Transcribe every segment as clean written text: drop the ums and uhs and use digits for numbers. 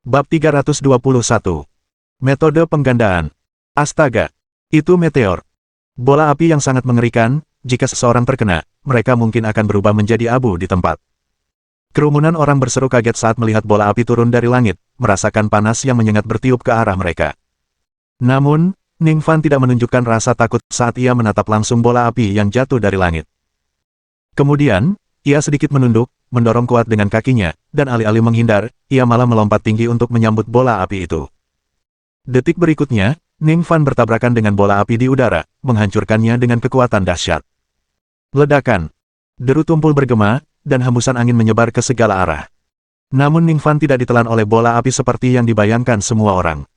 Bab 321. Metode penggandaan. Astaga! Itu meteor. Bola api yang sangat mengerikan, jika seseorang terkena, mereka mungkin akan berubah menjadi abu di tempat. Kerumunan orang berseru kaget saat melihat bola api turun dari langit, merasakan panas yang menyengat bertiup ke arah mereka. Namun, Ning Fan tidak menunjukkan rasa takut saat ia menatap langsung bola api yang jatuh dari langit. Kemudian, ia sedikit menunduk, mendorong kuat dengan kakinya, dan alih-alih menghindar, ia malah melompat tinggi untuk menyambut bola api itu. Detik berikutnya, Ning Fan bertabrakan dengan bola api di udara, menghancurkannya dengan kekuatan dahsyat. Ledakan. Deru tumpul bergema, dan hembusan angin menyebar ke segala arah. Namun Ning Fan tidak ditelan oleh bola api seperti yang dibayangkan semua orang.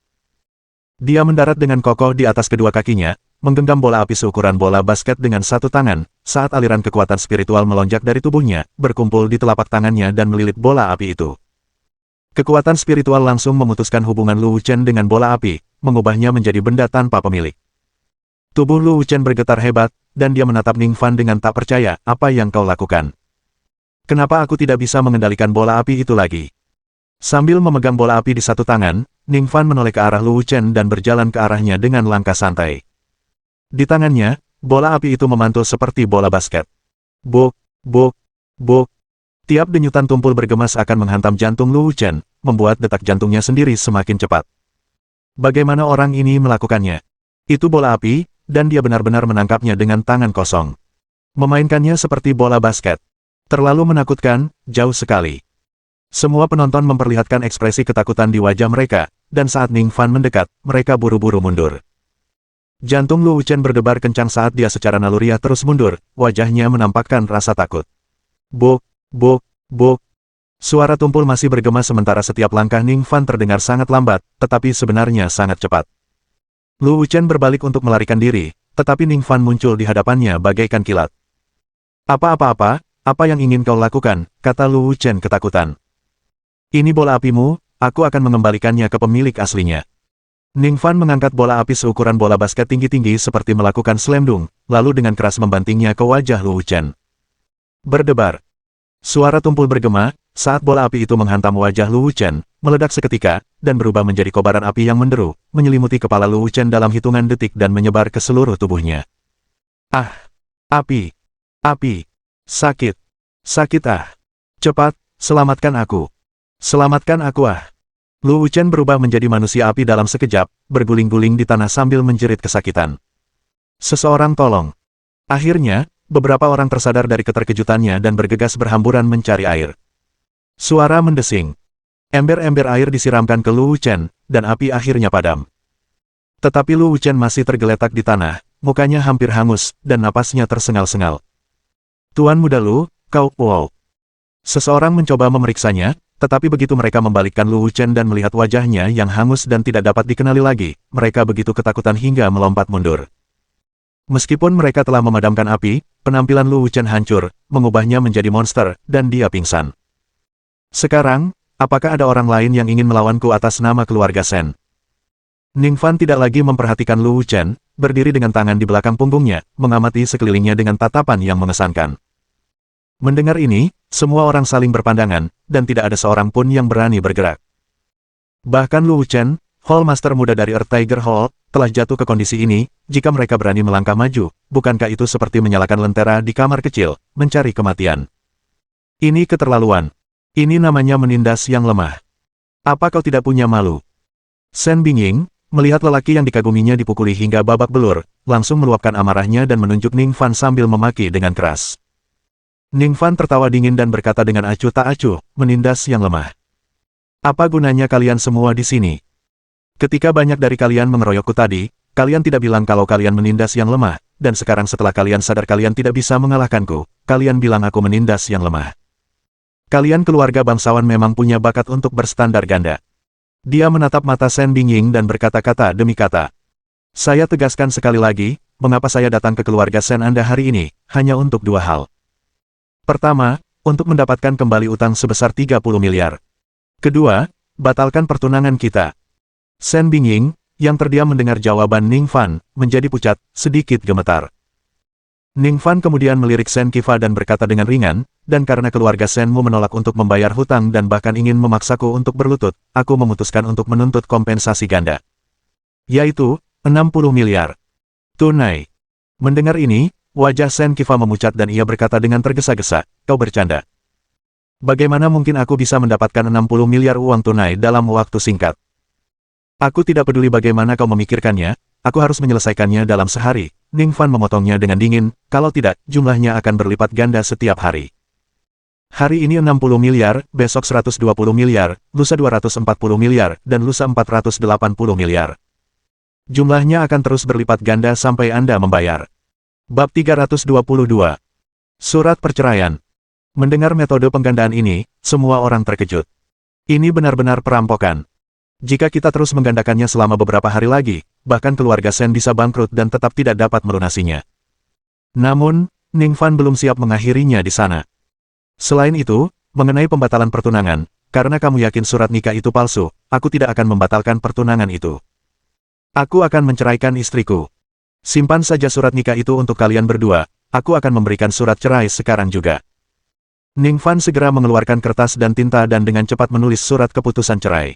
Dia mendarat dengan kokoh di atas kedua kakinya, menggenggam bola api seukuran bola basket dengan satu tangan, saat aliran kekuatan spiritual melonjak dari tubuhnya, berkumpul di telapak tangannya dan melilit bola api itu. Kekuatan spiritual langsung memutuskan hubungan Lu Wuchen dengan bola api, mengubahnya menjadi benda tanpa pemilik. Tubuh Lu Wuchen bergetar hebat, dan dia menatap Ning Fan dengan tak percaya, "Apa yang kau lakukan? Kenapa aku tidak bisa mengendalikan bola api itu lagi?" Sambil memegang bola api di satu tangan, Ning Fan menoleh ke arah Lu Wuchen dan berjalan ke arahnya dengan langkah santai. Di tangannya, bola api itu memantul seperti bola basket. Buk, buk, buk. Tiap denyutan tumpul bergema seakan menghantam jantung Lu Wuchen, membuat detak jantungnya sendiri semakin cepat. Bagaimana orang ini melakukannya? Itu bola api, dan dia benar-benar menangkapnya dengan tangan kosong. Memainkannya seperti bola basket. Terlalu menakutkan, jauh sekali. Semua penonton memperlihatkan ekspresi ketakutan di wajah mereka, dan saat Ning Fan mendekat, mereka buru-buru mundur. Jantung Lu Wuchen berdebar kencang saat dia secara naluriah terus mundur, wajahnya menampakkan rasa takut. Buk, buk, buk. Suara tumpul masih bergema sementara setiap langkah Ning Fan terdengar sangat lambat, tetapi sebenarnya sangat cepat. Lu Wuchen berbalik untuk melarikan diri, tetapi Ning Fan muncul di hadapannya bagaikan kilat. Apa yang ingin kau lakukan, kata Lu Wuchen ketakutan. Ini bola apimu, aku akan mengembalikannya ke pemilik aslinya. Ning Fan mengangkat bola api seukuran bola basket tinggi-tinggi seperti melakukan slam dunk, lalu dengan keras membantingnya ke wajah Lu Wuchen. Berdebar. Suara tumpul bergema, saat bola api itu menghantam wajah Lu Wuchen, meledak seketika, dan berubah menjadi kobaran api yang menderu, menyelimuti kepala Lu Wuchen dalam hitungan detik dan menyebar ke seluruh tubuhnya. Ah! Api! Api! Sakit! Sakit ah! Cepat, selamatkan aku! Selamatkan aku ah! Lu Wuchen berubah menjadi manusia api dalam sekejap, berguling-guling di tanah sambil menjerit kesakitan. Seseorang tolong! Akhirnya, beberapa orang tersadar dari keterkejutannya dan bergegas berhamburan mencari air. Suara mendesing. Ember-ember air disiramkan ke Lu Wuchen, dan api akhirnya padam. Tetapi Lu Wuchen masih tergeletak di tanah, mukanya hampir hangus, dan napasnya tersengal-sengal. Tuan Muda Lu, kau, wow. Seseorang mencoba memeriksanya, tetapi begitu mereka membalikkan Lu Wuchen dan melihat wajahnya yang hangus dan tidak dapat dikenali lagi, mereka begitu ketakutan hingga melompat mundur. Meskipun mereka telah memadamkan api, penampilan Lu Wuchen hancur, mengubahnya menjadi monster, dan dia pingsan. Sekarang, apakah ada orang lain yang ingin melawanku atas nama keluarga Sen? Ning Fan tidak lagi memperhatikan Lu Wuchen, berdiri dengan tangan di belakang punggungnya, mengamati sekelilingnya dengan tatapan yang mengesankan. Mendengar ini, semua orang saling berpandangan, dan tidak ada seorang pun yang berani bergerak. Bahkan Lu Wuchen, Hall Master muda dari Earth Tiger Hall, telah jatuh ke kondisi ini, jika mereka berani melangkah maju, bukankah itu seperti menyalakan lentera di kamar kecil, mencari kematian? Ini keterlaluan. Ini namanya menindas yang lemah. Apa kau tidak punya malu? Sen Bingying, melihat lelaki yang dikaguminya dipukuli hingga babak belur, langsung meluapkan amarahnya dan menunjuk Ning Fan sambil memaki dengan keras. Ning Fan tertawa dingin dan berkata dengan acuh tak acuh, menindas yang lemah. Apa gunanya kalian semua di sini? Ketika banyak dari kalian mengeroyokku tadi, kalian tidak bilang kalau kalian menindas yang lemah, dan sekarang setelah kalian sadar kalian tidak bisa mengalahkanku, kalian bilang aku menindas yang lemah. Kalian keluarga bangsawan memang punya bakat untuk berstandar ganda. Dia menatap mata Sen Bingying dan berkata-kata demi kata. Saya tegaskan sekali lagi, mengapa saya datang ke keluarga Sen Anda hari ini, hanya untuk dua hal. Pertama, untuk mendapatkan kembali utang sebesar 30 miliar. Kedua, batalkan pertunangan kita. Sen Bingying, yang terdiam mendengar jawaban Ning Fan, menjadi pucat, sedikit gemetar. Ning Fan kemudian melirik Shen Qifa dan berkata dengan ringan, dan karena keluarga Shenmu menolak untuk membayar hutang dan bahkan ingin memaksaku untuk berlutut, aku memutuskan untuk menuntut kompensasi ganda. Yaitu, 60 miliar. Tunai. Mendengar ini, wajah Shen Qifa memucat dan ia berkata dengan tergesa-gesa, kau bercanda. Bagaimana mungkin aku bisa mendapatkan 60 miliar uang tunai dalam waktu singkat? Aku tidak peduli bagaimana kau memikirkannya, aku harus menyelesaikannya dalam sehari. Ning Fan memotongnya dengan dingin, kalau tidak, jumlahnya akan berlipat ganda setiap hari. Hari ini 60 miliar, besok 120 miliar, lusa 240 miliar, dan lusa 480 miliar. Jumlahnya akan terus berlipat ganda sampai Anda membayar. Bab 322. Surat Perceraian. Mendengar metode penggandaan ini, semua orang terkejut. Ini benar-benar perampokan. Jika kita terus menggandakannya selama beberapa hari lagi, bahkan keluarga Shen bisa bangkrut dan tetap tidak dapat melunasinya. Namun, Ning Fan belum siap mengakhirinya di sana. Selain itu, mengenai pembatalan pertunangan, karena kamu yakin surat nikah itu palsu, aku tidak akan membatalkan pertunangan itu. Aku akan menceraikan istriku. Simpan saja surat nikah itu untuk kalian berdua, aku akan memberikan surat cerai sekarang juga. Ning Fan segera mengeluarkan kertas dan tinta dan dengan cepat menulis surat keputusan cerai.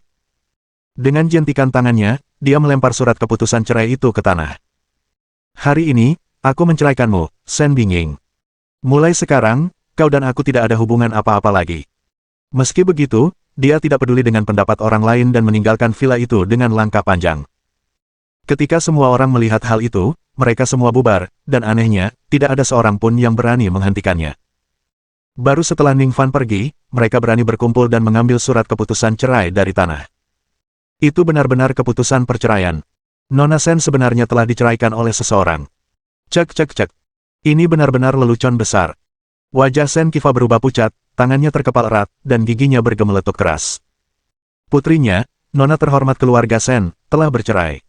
Dengan jentikan tangannya, dia melempar surat keputusan cerai itu ke tanah. Hari ini, aku menceraikanmu, Shen Bingying. Mulai sekarang, kau dan aku tidak ada hubungan apa-apa lagi. Meski begitu, dia tidak peduli dengan pendapat orang lain dan meninggalkan villa itu dengan langkah panjang. Ketika semua orang melihat hal itu, mereka semua bubar, dan anehnya, tidak ada seorang pun yang berani menghentikannya. Baru setelah Ning Fan pergi, mereka berani berkumpul dan mengambil surat keputusan cerai dari tanah. Itu benar-benar keputusan perceraian. Nona Shen sebenarnya telah diceraikan oleh seseorang. Cek cek cek. Ini benar-benar lelucon besar. Wajah Shen Qifa berubah pucat, tangannya terkepal erat, dan giginya bergemeletuk keras. Putrinya, Nona terhormat keluarga Shen, telah bercerai.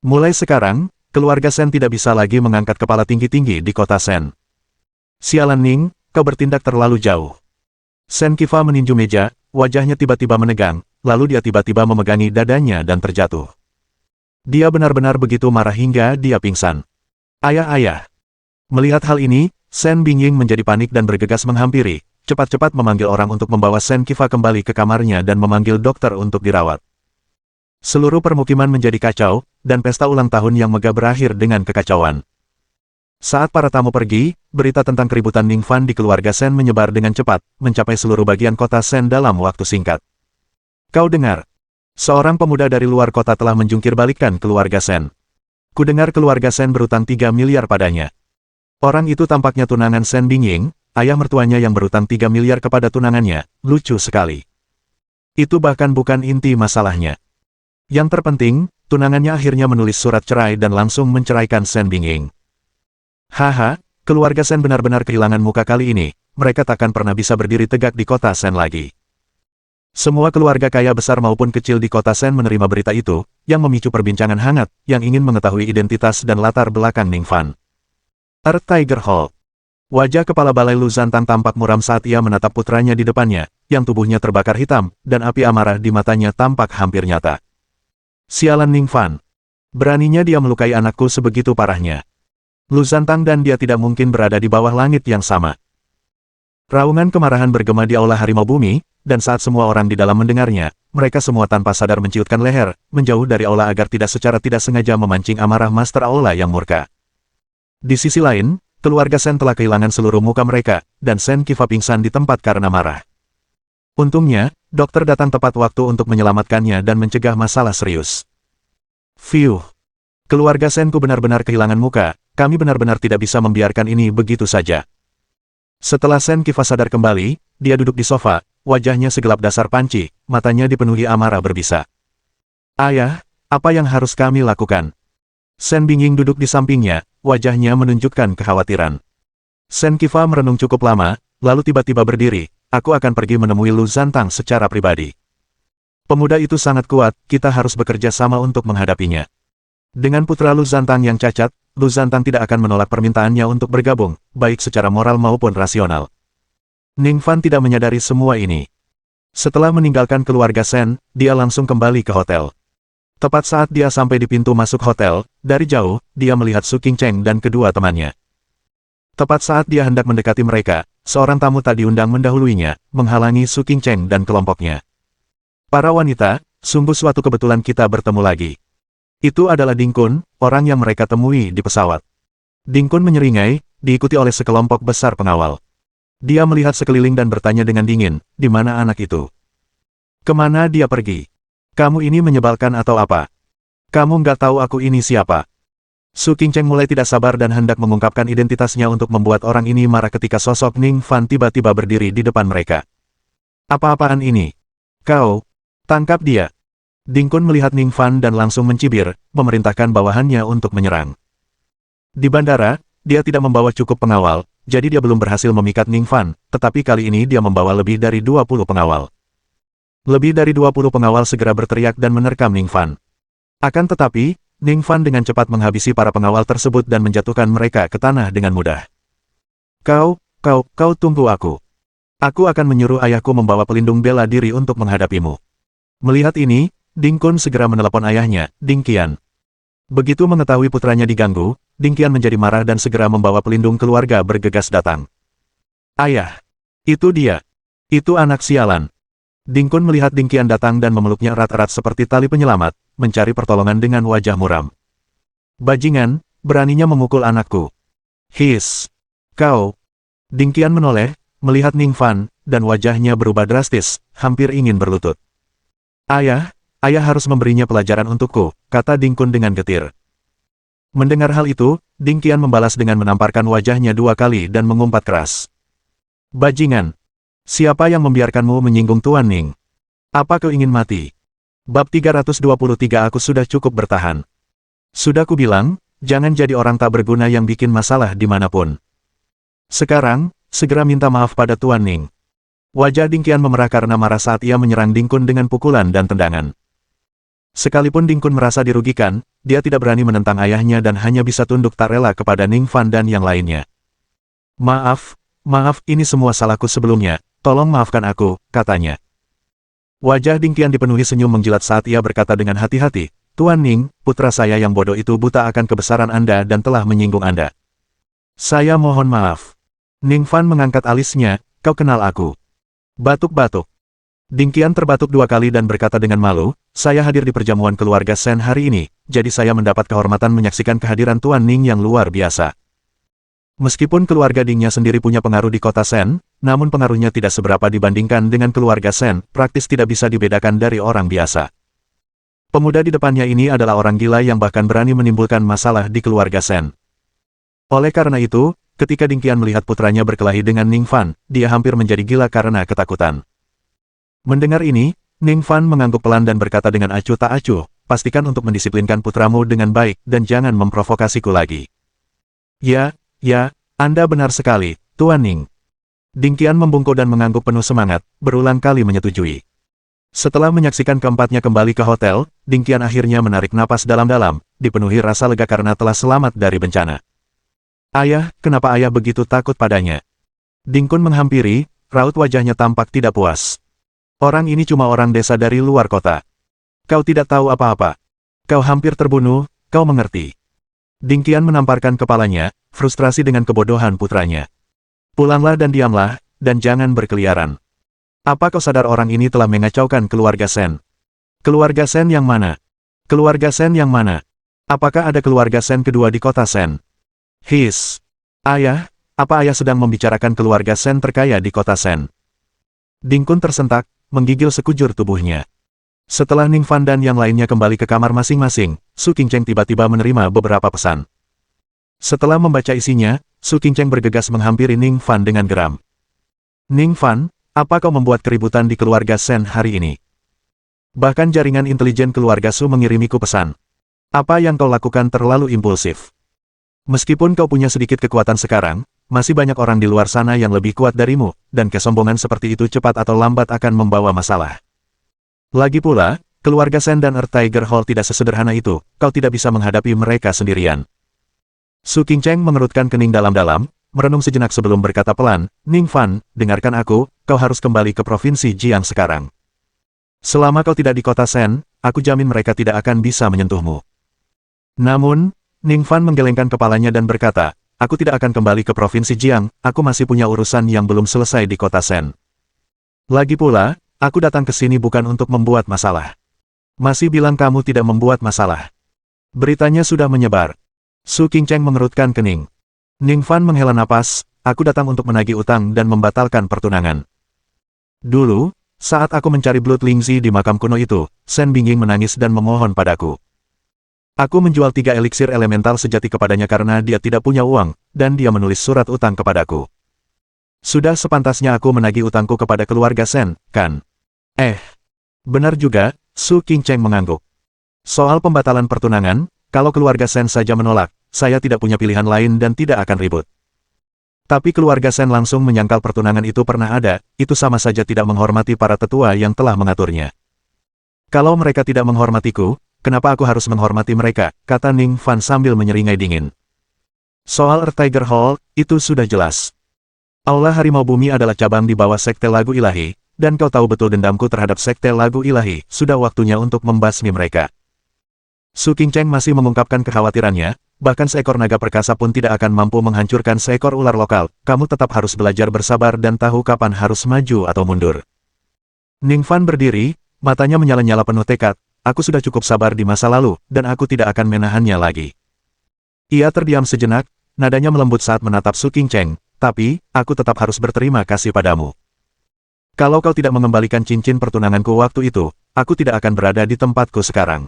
Mulai sekarang, keluarga Shen tidak bisa lagi mengangkat kepala tinggi-tinggi di kota Shen. Sialan Ning, kau bertindak terlalu jauh. Shen Qifa meninju meja, wajahnya tiba-tiba menegang, lalu dia tiba-tiba memegangi dadanya dan terjatuh. Dia benar-benar begitu marah hingga dia pingsan. Ayah. Melihat hal ini, Shen Bingying menjadi panik dan bergegas menghampiri, cepat-cepat memanggil orang untuk membawa Shen Qifa kembali ke kamarnya dan memanggil dokter untuk dirawat. Seluruh permukiman menjadi kacau, dan pesta ulang tahun yang megah berakhir dengan kekacauan. Saat para tamu pergi, berita tentang keributan Ning Fan di keluarga Shen menyebar dengan cepat, mencapai seluruh bagian kota Shen dalam waktu singkat. Kau dengar? Seorang pemuda dari luar kota telah menjungkir-balikkan keluarga Shen. Kudengar keluarga Shen berutang 3 miliar padanya. Orang itu tampaknya tunangan Shen Bingying, ayah mertuanya yang berutang 3 miliar kepada tunangannya, lucu sekali. Itu bahkan bukan inti masalahnya. Yang terpenting, tunangannya akhirnya menulis surat cerai dan langsung menceraikan Shen Bingying. Haha, keluarga Shen benar-benar kehilangan muka kali ini, mereka takkan pernah bisa berdiri tegak di kota Shen lagi. Semua keluarga kaya besar maupun kecil di kota Shen menerima berita itu, yang memicu perbincangan hangat, yang ingin mengetahui identitas dan latar belakang Ning Fan. Earth Tiger Hall. Wajah kepala balai Lu Zantang tampak muram saat ia menatap putranya di depannya, yang tubuhnya terbakar hitam, dan api amarah di matanya tampak hampir nyata. Sialan Ning Fan. Beraninya dia melukai anakku sebegitu parahnya. Lu Zantang dan dia tidak mungkin berada di bawah langit yang sama. Raungan kemarahan bergema di aula harimau bumi, dan saat semua orang di dalam mendengarnya, mereka semua tanpa sadar menciutkan leher, menjauh dari aula agar tidak secara tidak sengaja memancing amarah Master Aula yang murka. Di sisi lain, keluarga Shen telah kehilangan seluruh muka mereka, dan Shen Qifa pingsan di tempat karena marah. Untungnya, dokter datang tepat waktu untuk menyelamatkannya dan mencegah masalah serius. Fiuh. Keluarga Shenku benar-benar kehilangan muka, kami benar-benar tidak bisa membiarkan ini begitu saja. Setelah Shen Qifa sadar kembali, dia duduk di sofa, wajahnya segelap dasar panci, matanya dipenuhi amarah berbisa. Ayah, apa yang harus kami lakukan? Shen Bingying duduk di sampingnya, wajahnya menunjukkan kekhawatiran. Shen Qifa merenung cukup lama, lalu tiba-tiba berdiri, aku akan pergi menemui Lu Zantang secara pribadi. Pemuda itu sangat kuat, kita harus bekerja sama untuk menghadapinya. Dengan putra Lu Zantang yang cacat, Lu Zantang tidak akan menolak permintaannya untuk bergabung, baik secara moral maupun rasional. Ning Fan tidak menyadari semua ini. Setelah meninggalkan keluarga Shen, dia langsung kembali ke hotel. Tepat saat dia sampai di pintu masuk hotel, dari jauh, dia melihat Su Qingcheng dan kedua temannya. Tepat saat dia hendak mendekati mereka, seorang tamu tak diundang mendahuluinya, menghalangi Su Qingcheng dan kelompoknya. Para wanita, sungguh suatu kebetulan kita bertemu lagi. Itu adalah Ding Kun, orang yang mereka temui di pesawat. Ding Kun menyeringai, diikuti oleh sekelompok besar pengawal. Dia melihat sekeliling dan bertanya dengan dingin, di mana anak itu? Kemana dia pergi? Kamu ini menyebalkan atau apa? Kamu nggak tahu aku ini siapa? Su Qingcheng mulai tidak sabar dan hendak mengungkapkan identitasnya untuk membuat orang ini marah ketika sosok Ning Fan tiba-tiba berdiri di depan mereka. Apa-apaan ini? Kau, tangkap dia. Ding Kun melihat Ning Fan dan langsung mencibir, memerintahkan bawahannya untuk menyerang. Di bandara, dia tidak membawa cukup pengawal, jadi dia belum berhasil memikat Ning Fan, tetapi kali ini dia membawa lebih dari 20 pengawal. Lebih dari 20 pengawal segera berteriak dan menerkam Ning Fan. Akan tetapi, Ning Fan dengan cepat menghabisi para pengawal tersebut dan menjatuhkan mereka ke tanah dengan mudah. Kau tunggu aku. Aku akan menyuruh ayahku membawa pelindung bela diri untuk menghadapimu. Melihat ini, Ding Kun segera menelepon ayahnya, Ding Qian. Begitu mengetahui putranya diganggu, Ding Qian menjadi marah dan segera membawa pelindung keluarga bergegas datang. Ayah! Itu dia! Itu anak sialan! Ding Kun melihat Ding Qian datang dan memeluknya erat-erat seperti tali penyelamat, mencari pertolongan dengan wajah muram. Bajingan, beraninya memukul anakku. His! Kau! Ding Qian menoleh, melihat Ning Fan, dan wajahnya berubah drastis, hampir ingin berlutut. Ayah harus memberinya pelajaran untukku, kata Ding Kun dengan getir. Mendengar hal itu, Ding Qian membalas dengan menamparkan wajahnya 2 kali dan mengumpat keras. Bajingan! Siapa yang membiarkanmu menyinggung Tuan Ning? Apa kau ingin mati? Bab 323 aku sudah cukup bertahan. Sudah kubilang, jangan jadi orang tak berguna yang bikin masalah dimanapun. Sekarang, segera minta maaf pada Tuan Ning. Wajah Ding Qian memerah karena marah saat ia menyerang Ding Kun dengan pukulan dan tendangan. Sekalipun Ding Kun merasa dirugikan, dia tidak berani menentang ayahnya dan hanya bisa tunduk tak rela kepada Ning Fan dan yang lainnya. Maaf, ini semua salahku sebelumnya, tolong maafkan aku, katanya. Wajah Ding Qian dipenuhi senyum menjilat saat ia berkata dengan hati-hati, Tuan Ning, putra saya yang bodoh itu buta akan kebesaran Anda dan telah menyinggung Anda. Saya mohon maaf. Ning Fan mengangkat alisnya, kau kenal aku. Batuk-batuk. Ding Qian terbatuk 2 kali dan berkata dengan malu, saya hadir di perjamuan keluarga Shen hari ini, jadi saya mendapat kehormatan menyaksikan kehadiran Tuan Ning yang luar biasa. Meskipun keluarga Dingnya sendiri punya pengaruh di kota Shen, namun pengaruhnya tidak seberapa dibandingkan dengan keluarga Shen, praktis tidak bisa dibedakan dari orang biasa. Pemuda di depannya ini adalah orang gila yang bahkan berani menimbulkan masalah di keluarga Shen. Oleh karena itu, ketika Ding Qian melihat putranya berkelahi dengan Ning Fan, dia hampir menjadi gila karena ketakutan. Mendengar ini, Ning Fan mengangguk pelan dan berkata dengan acuh tak acuh, pastikan untuk mendisiplinkan putramu dengan baik dan jangan memprovokasiku lagi. Ya, Anda benar sekali, Tuan Ning. Ding Qian membungkuk dan mengangguk penuh semangat, berulang kali menyetujui. Setelah menyaksikan keempatnya kembali ke hotel, Ding Qian akhirnya menarik napas dalam-dalam, dipenuhi rasa lega karena telah selamat dari bencana. Ayah, kenapa ayah begitu takut padanya? Ding Kun menghampiri, raut wajahnya tampak tidak puas. Orang ini cuma orang desa dari luar kota. Kau tidak tahu apa-apa. Kau hampir terbunuh, kau mengerti. Ding Qian menamparkan kepalanya, frustrasi dengan kebodohan putranya. Pulanglah dan diamlah, dan jangan berkeliaran. Apa kau sadar orang ini telah mengacaukan keluarga Shen? Keluarga Shen yang mana? Keluarga Shen yang mana? Apakah ada keluarga Shen kedua di kota Shen? His. Ayah, apa ayah sedang membicarakan keluarga Shen terkaya di kota Shen? Ding Kun tersentak, menggigil sekujur tubuhnya. Setelah Ning Fan dan yang lainnya kembali ke kamar masing-masing, Su Qingcheng tiba-tiba menerima beberapa pesan. Setelah membaca isinya, Su Qingcheng bergegas menghampiri Ning Fan dengan geram. Ning Fan, apa kau membuat keributan di keluarga Shen hari ini? Bahkan jaringan intelijen keluarga Su mengirimiku pesan. Apa yang kau lakukan terlalu impulsif. Meskipun kau punya sedikit kekuatan sekarang, masih banyak orang di luar sana yang lebih kuat darimu, dan kesombongan seperti itu cepat atau lambat akan membawa masalah. Lagi pula, keluarga Shen dan Earth Tiger Hall tidak sesederhana itu, kau tidak bisa menghadapi mereka sendirian. Su Qingcheng mengerutkan kening dalam-dalam, merenung sejenak sebelum berkata pelan, Ning Fan, dengarkan aku, kau harus kembali ke provinsi Jiang sekarang. Selama kau tidak di kota Shen, aku jamin mereka tidak akan bisa menyentuhmu. Namun, Ning Fan menggelengkan kepalanya dan berkata, aku tidak akan kembali ke Provinsi Jiang, aku masih punya urusan yang belum selesai di kota Shen. Lagi pula, aku datang ke sini bukan untuk membuat masalah. Masih bilang kamu tidak membuat masalah. Beritanya sudah menyebar. Su Qingcheng mengerutkan kening. Ning Fan menghela napas, aku datang untuk menagih utang dan membatalkan pertunangan. Dulu, saat aku mencari Blood Lingzi di makam kuno itu, Shen Bingying menangis dan memohon padaku. Aku menjual 3 eliksir elemental sejati kepadanya karena dia tidak punya uang, dan dia menulis surat utang kepadaku. Sudah sepantasnya aku menagih utangku kepada keluarga Shen, kan? Benar juga, Su Qingcheng mengangguk. Soal pembatalan pertunangan, kalau keluarga Shen saja menolak, saya tidak punya pilihan lain dan tidak akan ribut. Tapi keluarga Shen langsung menyangkal pertunangan itu pernah ada, itu sama saja tidak menghormati para tetua yang telah mengaturnya. Kalau mereka tidak menghormatiku, kenapa aku harus menghormati mereka, kata Ning Fan sambil menyeringai dingin. Soal Earth Tiger Hall, itu sudah jelas. Aula Harimau Bumi adalah cabang di bawah Sekte Lagu Ilahi, dan kau tahu betul dendamku terhadap Sekte Lagu Ilahi, sudah waktunya untuk membasmi mereka. Su Qingcheng masih mengungkapkan kekhawatirannya, bahkan seekor naga perkasa pun tidak akan mampu menghancurkan seekor ular lokal, kamu tetap harus belajar bersabar dan tahu kapan harus maju atau mundur. Ning Fan berdiri, matanya menyala-nyala penuh tekad, aku sudah cukup sabar di masa lalu, dan aku tidak akan menahannya lagi. Ia terdiam sejenak, nadanya melembut saat menatap Su Qingcheng, tapi, aku tetap harus berterima kasih padamu. Kalau kau tidak mengembalikan cincin pertunanganku waktu itu, aku tidak akan berada di tempatku sekarang.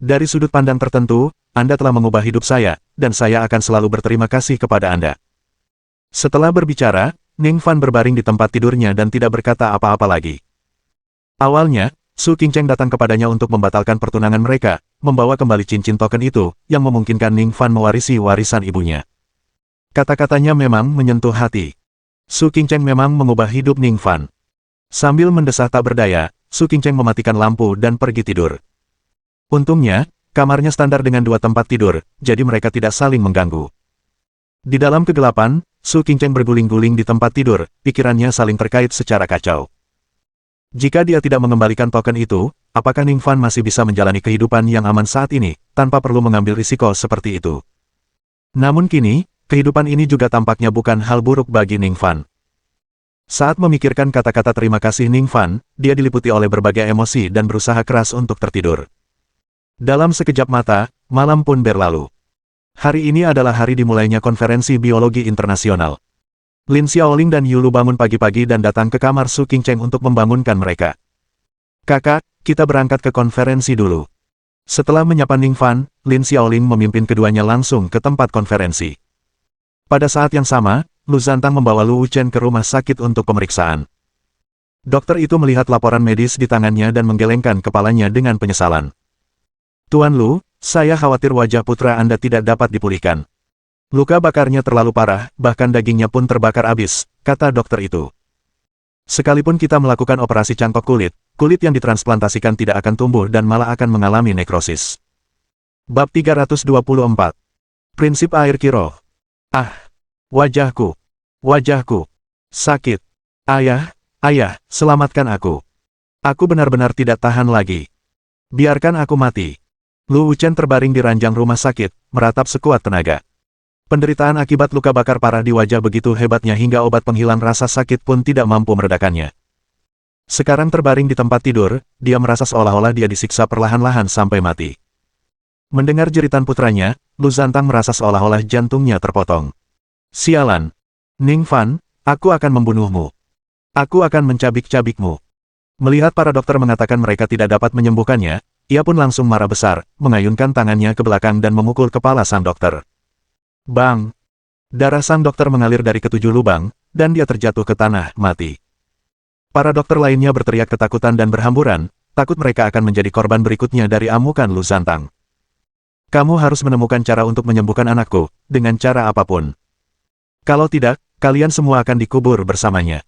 Dari sudut pandang tertentu, Anda telah mengubah hidup saya, dan saya akan selalu berterima kasih kepada Anda. Setelah berbicara, Ning Fan berbaring di tempat tidurnya dan tidak berkata apa-apa lagi. Awalnya, Su Qingcheng datang kepadanya untuk membatalkan pertunangan mereka, membawa kembali cincin token itu, yang memungkinkan Ning Fan mewarisi warisan ibunya. Kata-katanya memang menyentuh hati. Su Qingcheng memang mengubah hidup Ning Fan. Sambil mendesah tak berdaya, Su Qingcheng mematikan lampu dan pergi tidur. Untungnya, kamarnya standar dengan 2 tempat tidur, jadi mereka tidak saling mengganggu. Di dalam kegelapan, Su Qingcheng berguling-guling di tempat tidur, pikirannya saling terkait secara kacau. Jika dia tidak mengembalikan token itu, apakah Ning Fan masih bisa menjalani kehidupan yang aman saat ini, tanpa perlu mengambil risiko seperti itu? Namun kini, kehidupan ini juga tampaknya bukan hal buruk bagi Ning Fan. Saat memikirkan kata-kata terima kasih Ning Fan, dia diliputi oleh berbagai emosi dan berusaha keras untuk tertidur. Dalam sekejap mata, malam pun berlalu. Hari ini adalah hari dimulainya konferensi biologi internasional. Lin Xiaoling dan Yulu bangun pagi-pagi dan datang ke kamar Su Qingcheng untuk membangunkan mereka. Kakak, kita berangkat ke konferensi dulu. Setelah menyapa Ning Fan, Lin Xiaoling memimpin keduanya langsung ke tempat konferensi. Pada saat yang sama, Lu Zantang membawa Lu Wuchen ke rumah sakit untuk pemeriksaan. Dokter itu melihat laporan medis di tangannya dan menggelengkan kepalanya dengan penyesalan. Tuan Lu, saya khawatir wajah putra Anda tidak dapat dipulihkan. Luka bakarnya terlalu parah, bahkan dagingnya pun terbakar habis, kata dokter itu. Sekalipun kita melakukan operasi cangkok kulit, kulit yang ditransplantasikan tidak akan tumbuh dan malah akan mengalami nekrosis. Bab 324. Prinsip air Kiroh. Wajahku. Wajahku. Sakit. Ayah, selamatkan aku. Aku benar-benar tidak tahan lagi. Biarkan aku mati. Lu Wuchen terbaring di ranjang rumah sakit, meratap sekuat tenaga. Penderitaan akibat luka bakar parah di wajah begitu hebatnya hingga obat penghilang rasa sakit pun tidak mampu meredakannya. Sekarang terbaring di tempat tidur, dia merasa seolah-olah dia disiksa perlahan-lahan sampai mati. Mendengar jeritan putranya, Lu Zantang merasa seolah-olah jantungnya terpotong. Sialan. Ning Fan, aku akan membunuhmu. Aku akan mencabik-cabikmu. Melihat para dokter mengatakan mereka tidak dapat menyembuhkannya, ia pun langsung marah besar, mengayunkan tangannya ke belakang dan memukul kepala sang dokter. Bang! Darah sang dokter mengalir dari ketujuh lubang, dan dia terjatuh ke tanah, mati. Para dokter lainnya berteriak ketakutan dan berhamburan, takut mereka akan menjadi korban berikutnya dari amukan Lu Zantang. Kamu harus menemukan cara untuk menyembuhkan anakku, dengan cara apapun. Kalau tidak, kalian semua akan dikubur bersamanya.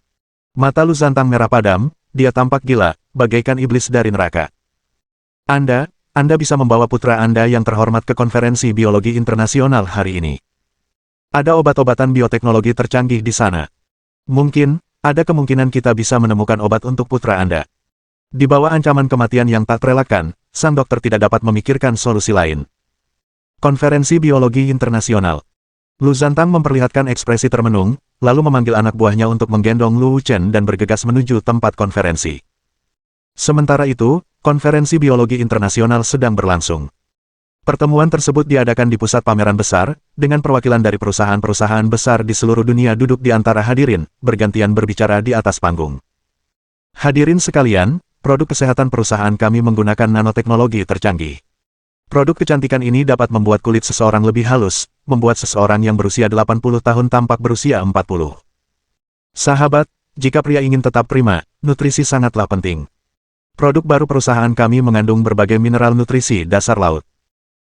Mata Lu Zantang merah padam, dia tampak gila, bagaikan iblis dari neraka. Anda bisa membawa putra Anda yang terhormat ke konferensi biologi internasional hari ini. Ada obat-obatan bioteknologi tercanggih di sana. Mungkin, ada kemungkinan kita bisa menemukan obat untuk putra Anda. Di bawah ancaman kematian yang tak terelakkan, sang dokter tidak dapat memikirkan solusi lain. Konferensi biologi internasional. Lu Zantang memperlihatkan ekspresi termenung, lalu memanggil anak buahnya untuk menggendong Lu Wuchen dan bergegas menuju tempat konferensi. Sementara itu, konferensi biologi internasional sedang berlangsung. Pertemuan tersebut diadakan di pusat pameran besar, dengan perwakilan dari perusahaan-perusahaan besar di seluruh dunia duduk di antara hadirin, bergantian berbicara di atas panggung. Hadirin sekalian, produk kesehatan perusahaan kami menggunakan nanoteknologi tercanggih. Produk kecantikan ini dapat membuat kulit seseorang lebih halus, membuat seseorang yang berusia 80 tahun tampak berusia 40. Sahabat, jika pria ingin tetap prima, nutrisi sangatlah penting. Produk baru perusahaan kami mengandung berbagai mineral nutrisi dasar laut.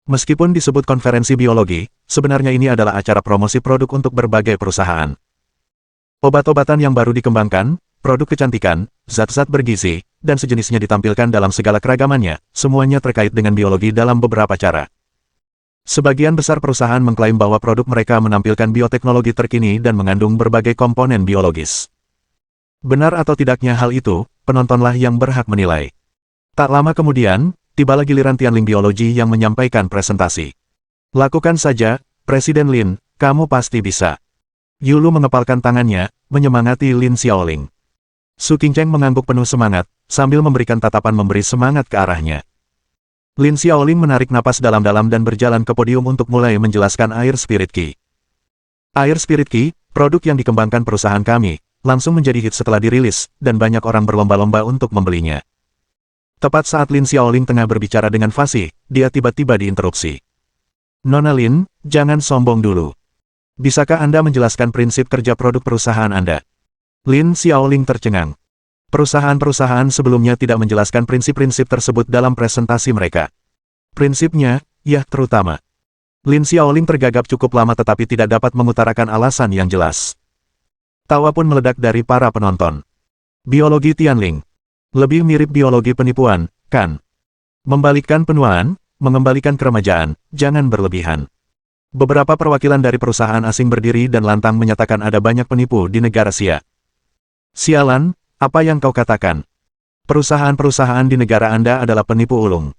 Meskipun disebut konferensi biologi, sebenarnya ini adalah acara promosi produk untuk berbagai perusahaan. Obat-obatan yang baru dikembangkan, produk kecantikan, zat-zat bergizi, dan sejenisnya ditampilkan dalam segala keragamannya, semuanya terkait dengan biologi dalam beberapa cara. Sebagian besar perusahaan mengklaim bahwa produk mereka menampilkan bioteknologi terkini dan mengandung berbagai komponen biologis. Benar atau tidaknya hal itu, penontonlah yang berhak menilai. Tak lama kemudian, tibalah giliran Tianling Biologi yang menyampaikan presentasi. Lakukan saja, Presiden Lin, kamu pasti bisa. Yulu mengepalkan tangannya, menyemangati Lin Xiaoling. Su Qingcheng mengangguk penuh semangat, sambil memberikan tatapan memberi semangat ke arahnya. Lin Xiaoling menarik napas dalam-dalam dan berjalan ke podium untuk mulai menjelaskan Air Spirit Qi. Air Spirit Qi, produk yang dikembangkan perusahaan kami, langsung menjadi hit setelah dirilis, dan banyak orang berlomba-lomba untuk membelinya. Tepat saat Lin Xiaoling tengah berbicara dengan fasih, dia tiba-tiba diinterupsi. Nona Lin, jangan sombong dulu. Bisakah Anda menjelaskan prinsip kerja produk perusahaan Anda? Lin Xiaoling tercengang. Perusahaan-perusahaan sebelumnya tidak menjelaskan prinsip-prinsip tersebut dalam presentasi mereka. Prinsipnya, ya terutama. Lin Xiaoling tergagap cukup lama tetapi tidak dapat mengutarakan alasan yang jelas. Tawa pun meledak dari para penonton. Biologi Tianling. Lebih mirip biologi penipuan, kan? Membalikkan penuaan, mengembalikan keremajaan, jangan berlebihan. Beberapa perwakilan dari perusahaan asing berdiri dan lantang menyatakan ada banyak penipu di negara Xia. Sialan, apa yang kau katakan? Perusahaan-perusahaan di negara Anda adalah penipu ulung.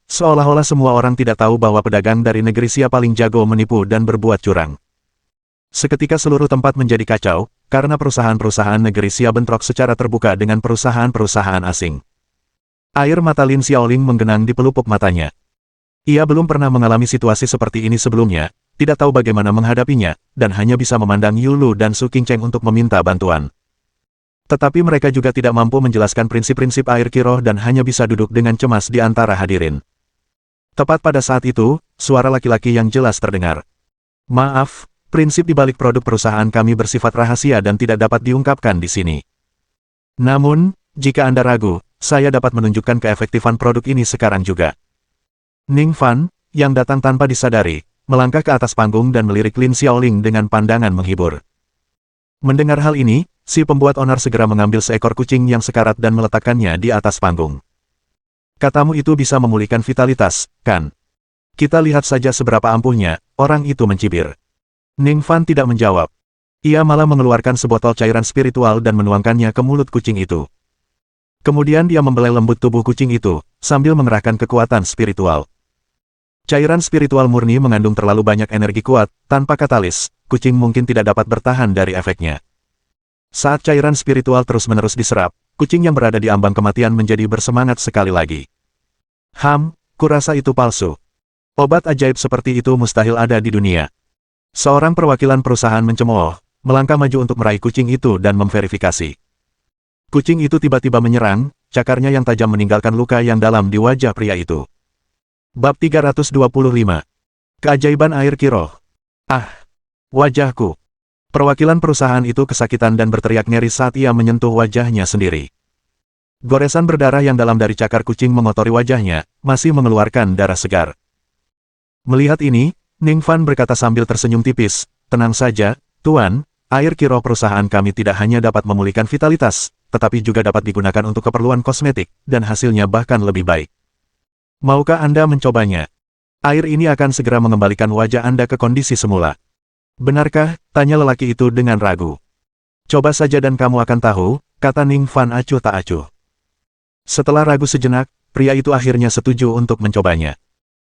Seolah-olah semua orang tidak tahu bahwa pedagang dari negeri Xia paling jago menipu dan berbuat curang. Seketika seluruh tempat menjadi kacau, karena perusahaan-perusahaan negeri Xia bentrok secara terbuka dengan perusahaan-perusahaan asing. Air mata Lin Xiaoling menggenang di pelupuk matanya. Ia belum pernah mengalami situasi seperti ini sebelumnya, tidak tahu bagaimana menghadapinya, dan hanya bisa memandang Yulu dan Su Qingcheng untuk meminta bantuan. Tetapi mereka juga tidak mampu menjelaskan prinsip-prinsip air kiroh dan hanya bisa duduk dengan cemas di antara hadirin. Tepat pada saat itu, suara laki-laki yang jelas terdengar. Maaf, prinsip di balik produk perusahaan kami bersifat rahasia dan tidak dapat diungkapkan di sini. Namun, jika Anda ragu, saya dapat menunjukkan keefektifan produk ini sekarang juga. Ning Fan, yang datang tanpa disadari, melangkah ke atas panggung dan melirik Lin Xiaoling dengan pandangan menghibur. Mendengar hal ini, si pembuat onar segera mengambil seekor kucing yang sekarat dan meletakkannya di atas panggung. Katamu itu bisa memulihkan vitalitas, kan? Kita lihat saja seberapa ampuhnya, orang itu mencibir. Ning Fan tidak menjawab. Ia malah mengeluarkan sebotol cairan spiritual dan menuangkannya ke mulut kucing itu. Kemudian dia membelai lembut tubuh kucing itu, sambil mengerahkan kekuatan spiritual. Cairan spiritual murni mengandung terlalu banyak energi kuat, tanpa katalis, kucing mungkin tidak dapat bertahan dari efeknya. Saat cairan spiritual terus-menerus diserap, kucing yang berada di ambang kematian menjadi bersemangat sekali lagi. Kurasa itu palsu. Obat ajaib seperti itu mustahil ada di dunia. Seorang perwakilan perusahaan mencemooh, melangkah maju untuk meraih kucing itu dan memverifikasi. Kucing itu tiba-tiba menyerang, cakarnya yang tajam meninggalkan luka yang dalam di wajah pria itu. Bab 325. Keajaiban air kiroh. Wajahku. Perwakilan perusahaan itu kesakitan dan berteriak nyaris saat ia menyentuh wajahnya sendiri. Goresan berdarah yang dalam dari cakar kucing mengotori wajahnya, masih mengeluarkan darah segar. Melihat ini, Ning Fan berkata sambil tersenyum tipis, tenang saja, Tuan, air kiroh perusahaan kami tidak hanya dapat memulihkan vitalitas, tetapi juga dapat digunakan untuk keperluan kosmetik, dan hasilnya bahkan lebih baik. Maukah Anda mencobanya? Air ini akan segera mengembalikan wajah Anda ke kondisi semula. Benarkah? Tanya lelaki itu dengan ragu. Coba saja dan kamu akan tahu, kata Ning Fan acuh tak acuh. Setelah ragu sejenak, pria itu akhirnya setuju untuk mencobanya.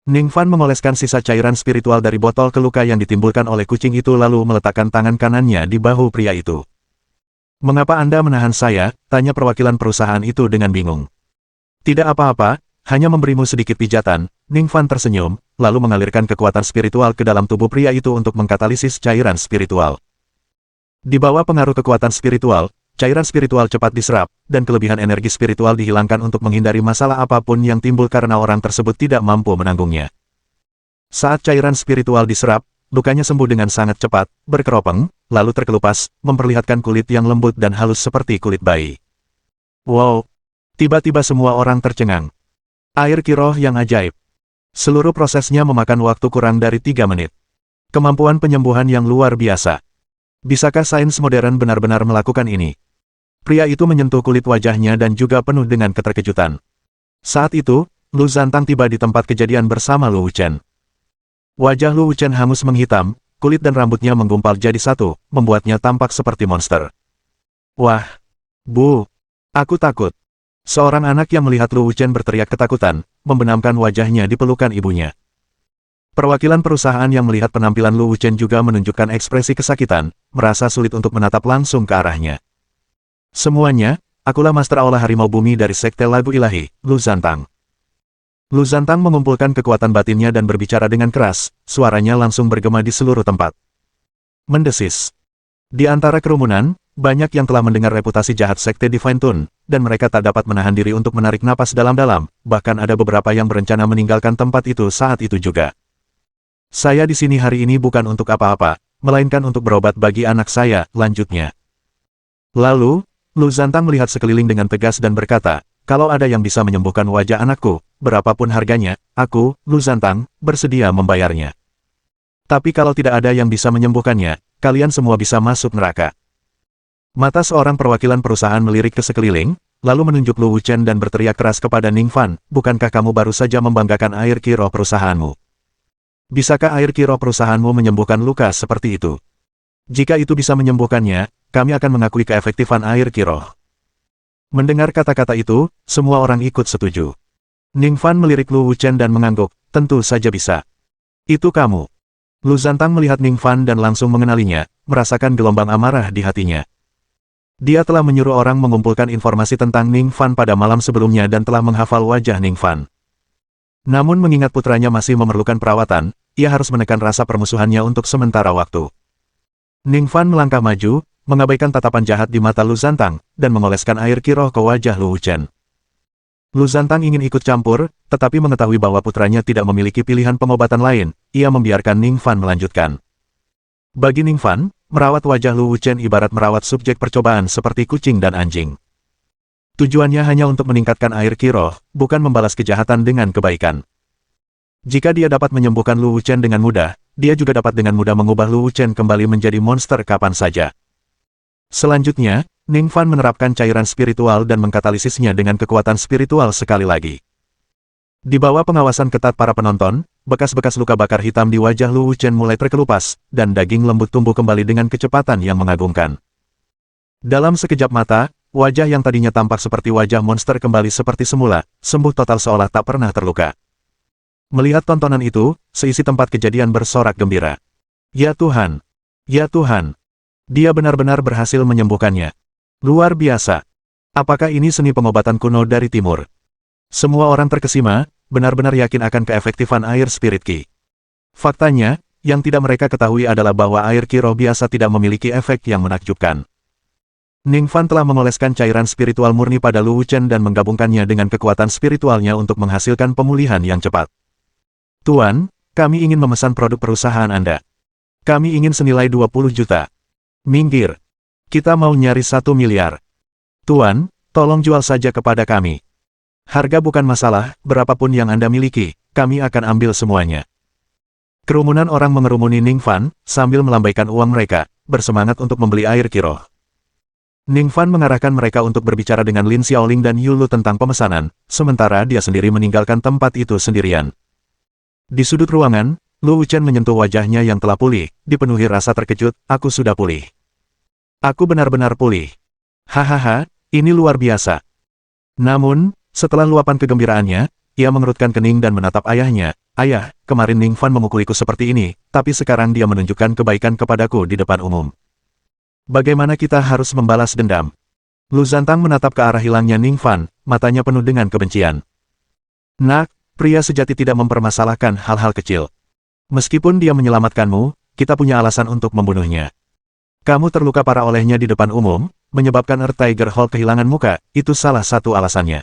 Ning Fan mengoleskan sisa cairan spiritual dari botol ke luka yang ditimbulkan oleh kucing itu lalu meletakkan tangan kanannya di bahu pria itu. "Mengapa Anda menahan saya?" tanya perwakilan perusahaan itu dengan bingung. "Tidak apa-apa, hanya memberimu sedikit pijatan." Ning Fan tersenyum, lalu mengalirkan kekuatan spiritual ke dalam tubuh pria itu untuk mengkatalisis cairan spiritual. Di bawah pengaruh kekuatan spiritual, cairan spiritual cepat diserap, dan kelebihan energi spiritual dihilangkan untuk menghindari masalah apapun yang timbul karena orang tersebut tidak mampu menanggungnya. Saat cairan spiritual diserap, lukanya sembuh dengan sangat cepat, berkeropeng, lalu terkelupas, memperlihatkan kulit yang lembut dan halus seperti kulit bayi. Wow! Tiba-tiba semua orang tercengang. Air kiroh yang ajaib. Seluruh prosesnya memakan waktu kurang dari 3 menit. Kemampuan penyembuhan yang luar biasa. Bisakah sains modern benar-benar melakukan ini? Pria itu menyentuh kulit wajahnya dan juga penuh dengan keterkejutan. Saat itu, Lu Zantang tiba di tempat kejadian bersama Lu Wuchen. Wajah Lu Wuchen hangus menghitam, kulit dan rambutnya menggumpal jadi satu, membuatnya tampak seperti monster. Wah! Bu! Aku takut! Seorang anak yang melihat Lu Wuchen berteriak ketakutan, membenamkan wajahnya di pelukan ibunya. Perwakilan perusahaan yang melihat penampilan Lu Wuchen juga menunjukkan ekspresi kesakitan, merasa sulit untuk menatap langsung ke arahnya. "Semuanya, akulah Master Aula Harimau Bumi dari Sekte Lagu Ilahi, Lu Zantang." Lu Zantang mengumpulkan kekuatan batinnya dan berbicara dengan keras, suaranya langsung bergema di seluruh tempat. Mendesis. Di antara kerumunan, banyak yang telah mendengar reputasi jahat Sekte Divine Tune, dan mereka tak dapat menahan diri untuk menarik napas dalam-dalam, bahkan ada beberapa yang berencana meninggalkan tempat itu saat itu juga. "Saya di sini hari ini bukan untuk apa-apa, melainkan untuk berobat bagi anak saya," lanjutnya. Lalu, Lu Zantang melihat sekeliling dengan tegas dan berkata, "Kalau ada yang bisa menyembuhkan wajah anakku, berapapun harganya, aku, Lu Zantang, bersedia membayarnya. Tapi kalau tidak ada yang bisa menyembuhkannya, kalian semua bisa masuk neraka." Mata seorang perwakilan perusahaan melirik ke sekeliling, lalu menunjuk Lu Wuchen dan berteriak keras kepada Ning Fan, "Bukankah kamu baru saja membanggakan air kiroh perusahaanmu? Bisakah air kiroh perusahaanmu menyembuhkan luka seperti itu? Jika itu bisa menyembuhkannya, kami akan mengakui keefektifan air kiroh." Mendengar kata-kata itu, semua orang ikut setuju. Ning Fan melirik Lu Wuchen dan mengangguk, "Tentu saja bisa. Itu kamu." Lu Zantang melihat Ning Fan dan langsung mengenalinya, merasakan gelombang amarah di hatinya. Dia telah menyuruh orang mengumpulkan informasi tentang Ning Fan pada malam sebelumnya dan telah menghafal wajah Ning Fan. Namun mengingat putranya masih memerlukan perawatan, ia harus menekan rasa permusuhannya untuk sementara waktu. Ning Fan melangkah maju, mengabaikan tatapan jahat di mata Lu Zantang, dan mengoleskan air kiroh ke wajah Lu Wuchen. Lu Zantang ingin ikut campur, tetapi mengetahui bahwa putranya tidak memiliki pilihan pengobatan lain, ia membiarkan Ning Fan melanjutkan. Bagi Ning Fan, merawat wajah Lu Wuchen ibarat merawat subjek percobaan seperti kucing dan anjing. Tujuannya hanya untuk meningkatkan air kiroh, bukan membalas kejahatan dengan kebaikan. Jika dia dapat menyembuhkan Lu Wuchen dengan mudah, dia juga dapat dengan mudah mengubah Lu Wuchen kembali menjadi monster kapan saja. Selanjutnya, Ning Fan menerapkan cairan spiritual dan mengkatalisisnya dengan kekuatan spiritual sekali lagi. Di bawah pengawasan ketat para penonton, bekas-bekas luka bakar hitam di wajah Lu Wuchen mulai terkelupas, dan daging lembut tumbuh kembali dengan kecepatan yang mengagumkan. Dalam sekejap mata, wajah yang tadinya tampak seperti wajah monster kembali seperti semula, sembuh total seolah tak pernah terluka. Melihat tontonan itu, seisi tempat kejadian bersorak gembira. "Ya Tuhan! Ya Tuhan! Dia benar-benar berhasil menyembuhkannya. Luar biasa! Apakah ini seni pengobatan kuno dari timur?" Semua orang terkesima, benar-benar yakin akan keefektifan air spirit ki. Faktanya, yang tidak mereka ketahui adalah bahwa air kiroh biasa tidak memiliki efek yang menakjubkan. Ning Fan telah mengoleskan cairan spiritual murni pada Lu Wuchen dan menggabungkannya dengan kekuatan spiritualnya untuk menghasilkan pemulihan yang cepat. "Tuan, kami ingin memesan produk perusahaan Anda. Kami ingin senilai 20 juta. Minggir. Kita mau nyaris 1 miliar. Tuan, tolong jual saja kepada kami. Harga bukan masalah, berapapun yang Anda miliki, kami akan ambil semuanya." Kerumunan orang mengerumuni Ning Fan, sambil melambaikan uang mereka, bersemangat untuk membeli air kiroh. Ning Fan mengarahkan mereka untuk berbicara dengan Lin Xiaoling dan Yulu tentang pemesanan, sementara dia sendiri meninggalkan tempat itu sendirian. Di sudut ruangan, Lu Wuchen menyentuh wajahnya yang telah pulih, dipenuhi rasa terkejut, "Aku sudah pulih. Aku benar-benar pulih. Hahaha, ini luar biasa." Namun, setelah luapan kegembiraannya, ia mengerutkan kening dan menatap ayahnya. Ayah, kemarin Ning Fan memukuliku seperti ini, tapi sekarang dia menunjukkan kebaikan kepadaku di depan umum. Bagaimana kita harus membalas dendam? Lu Zantang menatap ke arah hilangnya Ning Fan, matanya penuh dengan kebencian. Nak, pria sejati tidak mempermasalahkan hal-hal kecil. Meskipun dia menyelamatkanmu, kita punya alasan untuk membunuhnya. Kamu terluka parah olehnya di depan umum, menyebabkan Earth Tiger Hall kehilangan muka, itu salah satu alasannya.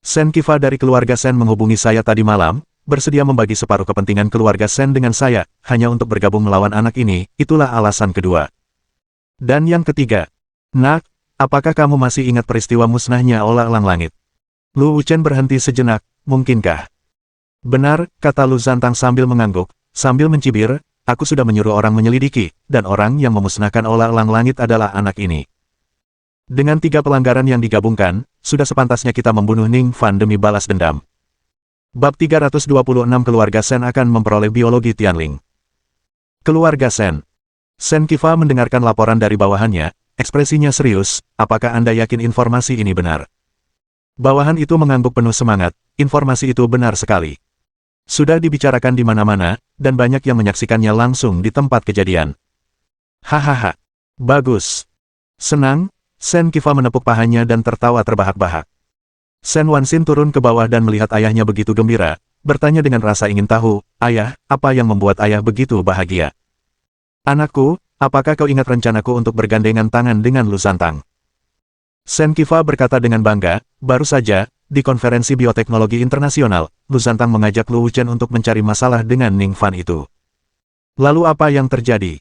Sen Qifa dari keluarga Sen menghubungi saya tadi malam, bersedia membagi separuh kepentingan keluarga Sen dengan saya, hanya untuk bergabung melawan anak ini, itulah alasan kedua. Dan yang ketiga, Nak, apakah kamu masih ingat peristiwa musnahnya Ola Elang Langit? Lu Wuchen berhenti sejenak, mungkinkah? Benar, kata Lu Zantang sambil mengangguk, sambil mencibir, aku sudah menyuruh orang menyelidiki, dan orang yang memusnahkan Ola Elang Langit adalah anak ini. Dengan 3 pelanggaran yang digabungkan, sudah sepantasnya kita membunuh Ning Fan demi balas dendam. Bab 326 Keluarga Sen akan memperoleh biologi Tianling. Keluarga Sen. Sen Qifa mendengarkan laporan dari bawahannya, ekspresinya serius, apakah Anda yakin informasi ini benar? Bawahan itu mengangguk penuh semangat, informasi itu benar sekali. Sudah dibicarakan di mana-mana, dan banyak yang menyaksikannya langsung di tempat kejadian. Hahaha. Bagus. Senang, Sen Qifa menepuk pahanya dan tertawa terbahak-bahak. Sen Wanxin turun ke bawah dan melihat ayahnya begitu gembira, bertanya dengan rasa ingin tahu, Ayah, apa yang membuat ayah begitu bahagia? Anakku, apakah kau ingat rencanaku untuk bergandengan tangan dengan Lu Zantang? Sen Qifa berkata dengan bangga, baru saja, di konferensi bioteknologi internasional, Lu Zantang mengajak Lu Wuchen untuk mencari masalah dengan Ning Fan itu. Lalu apa yang terjadi?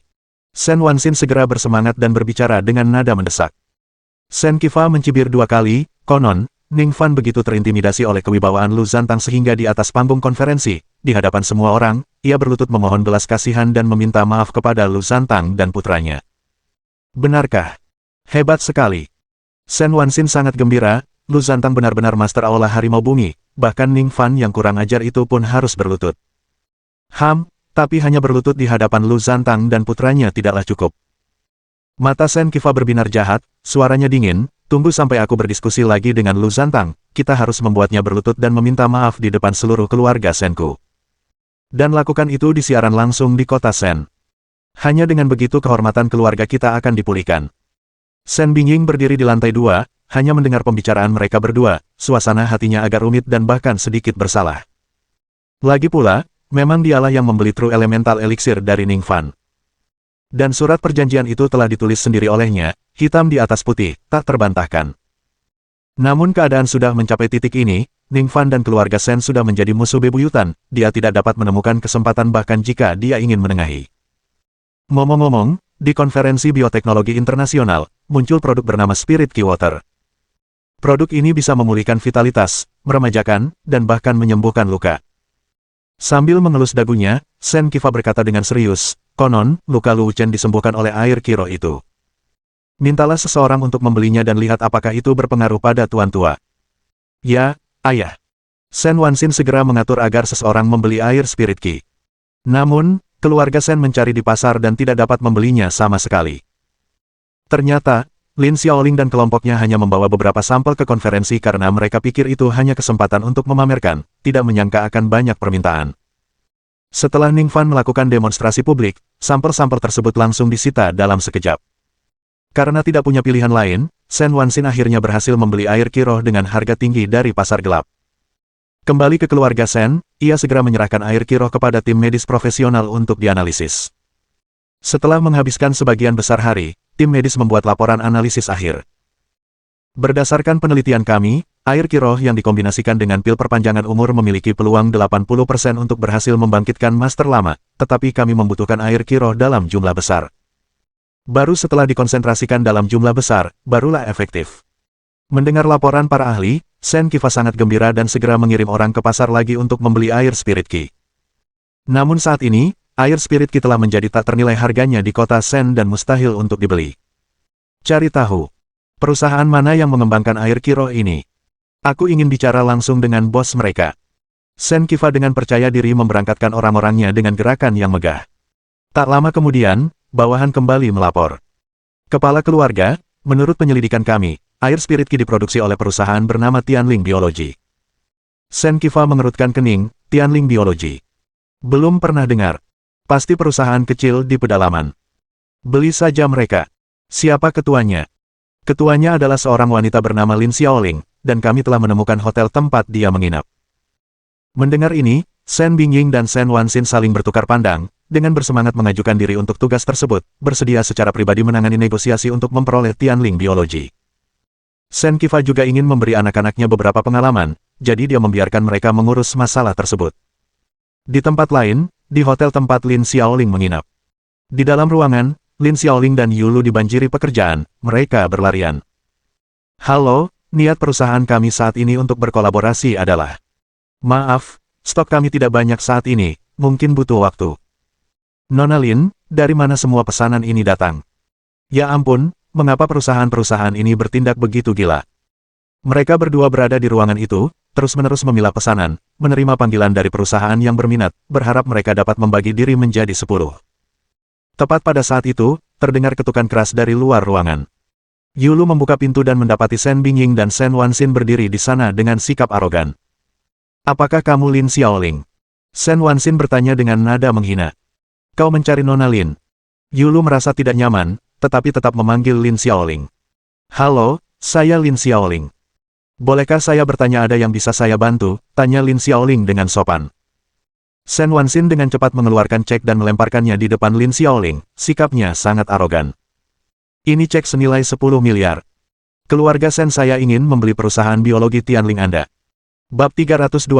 Sen Wanxin segera bersemangat dan berbicara dengan nada mendesak. Sen Qifa mencibir 2 kali, konon, Ning Fan begitu terintimidasi oleh kewibawaan Lu Zantang sehingga di atas panggung konferensi, di hadapan semua orang, ia berlutut memohon belas kasihan dan meminta maaf kepada Lu Zantang dan putranya. Benarkah? Hebat sekali. Sen Wanxin sangat gembira, Lu Zantang benar-benar master aula harimau bumi, bahkan Ning Fan yang kurang ajar itu pun harus berlutut. Tapi hanya berlutut di hadapan Lu Zantang dan putranya tidaklah cukup. Mata Sen Qifa berbinar jahat, suaranya dingin, tunggu sampai aku berdiskusi lagi dengan Lu Zantang, kita harus membuatnya berlutut dan meminta maaf di depan seluruh keluarga Senku. Dan lakukan itu di siaran langsung di kota Sen. Hanya dengan begitu kehormatan keluarga kita akan dipulihkan. Sen Bingying berdiri di lantai 2, hanya mendengar pembicaraan mereka berdua, suasana hatinya agak rumit dan bahkan sedikit bersalah. Lagi pula, memang dialah yang membeli True Elemental Elixir dari Ning Fan. Dan surat perjanjian itu telah ditulis sendiri olehnya, hitam di atas putih, tak terbantahkan. Namun keadaan sudah mencapai titik ini, Ning Fan dan keluarga Sen sudah menjadi musuh bebuyutan, dia tidak dapat menemukan kesempatan bahkan jika dia ingin menengahi. Ngomong-ngomong, di konferensi bioteknologi internasional, muncul produk bernama Spirit Key Water. Produk ini bisa memulihkan vitalitas, meremajakan, dan bahkan menyembuhkan luka. Sambil mengelus dagunya, Sen Qifa berkata dengan serius, konon, luka Lu Wuchen disembuhkan oleh air Qi-Roh itu. Mintalah seseorang untuk membelinya dan lihat apakah itu berpengaruh pada tuan tua. Ya, ayah. Sen Wanxin segera mengatur agar seseorang membeli air Spirit Qi. Namun, keluarga Sen mencari di pasar dan tidak dapat membelinya sama sekali. Ternyata, Lin Xiaoling dan kelompoknya hanya membawa beberapa sampel ke konferensi karena mereka pikir itu hanya kesempatan untuk memamerkan, tidak menyangka akan banyak permintaan. Setelah Ning Fan melakukan demonstrasi publik, sampel-sampel tersebut langsung disita dalam sekejap. Karena tidak punya pilihan lain, Sen Wanxin akhirnya berhasil membeli air Qi-Roh dengan harga tinggi dari pasar gelap. Kembali ke keluarga Sen, ia segera menyerahkan air Qi-Roh kepada tim medis profesional untuk dianalisis. Setelah menghabiskan sebagian besar hari, tim medis membuat laporan analisis akhir. Berdasarkan penelitian kami, air Qi-Roh yang dikombinasikan dengan pil perpanjangan umur memiliki peluang 80% untuk berhasil membangkitkan master lama, tetapi kami membutuhkan air Qi-Roh dalam jumlah besar. Baru setelah dikonsentrasikan dalam jumlah besar, barulah efektif. Mendengar laporan para ahli, Sen Qifa sangat gembira dan segera mengirim orang ke pasar lagi untuk membeli air Spirit Qi. Namun saat ini, air Spirit Qi telah menjadi tak ternilai harganya di kota Sen dan mustahil untuk dibeli. Cari tahu, perusahaan mana yang mengembangkan air Qi-Roh ini? Aku ingin bicara langsung dengan bos mereka. Sen Qifa dengan percaya diri memberangkatkan orang-orangnya dengan gerakan yang megah. Tak lama kemudian, bawahan kembali melapor. Kepala keluarga, menurut penyelidikan kami, air Spirit Qi diproduksi oleh perusahaan bernama Tianling Biology. Shen Qifa mengerutkan kening, Tianling Biology. Belum pernah dengar. Pasti perusahaan kecil di pedalaman. Beli saja mereka. Siapa ketuanya? Ketuanya adalah seorang wanita bernama Lin Xiaoling, dan kami telah menemukan hotel tempat dia menginap. Mendengar ini, Shen Bingying dan Shen Wanxin saling bertukar pandang, dengan bersemangat mengajukan diri untuk tugas tersebut, bersedia secara pribadi menangani negosiasi untuk memperoleh Tianling Biology. Shen Qifa juga ingin memberi anak-anaknya beberapa pengalaman, jadi dia membiarkan mereka mengurus masalah tersebut. Di tempat lain, di hotel tempat Lin Xiaoling menginap. Di dalam ruangan, Lin Xiaoling dan Yulu dibanjiri pekerjaan, mereka berlarian. Halo, niat perusahaan kami saat ini untuk berkolaborasi adalah... Maaf, stok kami tidak banyak saat ini, mungkin butuh waktu. Nona Lin, dari mana semua pesanan ini datang? Ya ampun, mengapa perusahaan-perusahaan ini bertindak begitu gila? Mereka berdua berada di ruangan itu, terus-menerus memilah pesanan, menerima panggilan dari perusahaan yang berminat, berharap mereka dapat membagi diri menjadi 10. Tepat pada saat itu, terdengar ketukan keras dari luar ruangan. Yulu membuka pintu dan mendapati Shen Bingying dan Shen Wanxin berdiri di sana dengan sikap arogan. Apakah kamu Lin Xiaoling? Shen Wanxin bertanya dengan nada menghina. Kau mencari Nona Lin? Yulu merasa tidak nyaman, tetapi tetap memanggil Lin Xiaoling. Halo, saya Lin Xiaoling. Bolehkah saya bertanya ada yang bisa saya bantu? Tanya Lin Xiaoling dengan sopan. Shen Wanxin dengan cepat mengeluarkan cek dan melemparkannya di depan Lin Xiaoling, sikapnya sangat arogan. Ini cek senilai 10 miliar. Keluarga Shen saya ingin membeli perusahaan biologi Tianling Anda. Bab 327.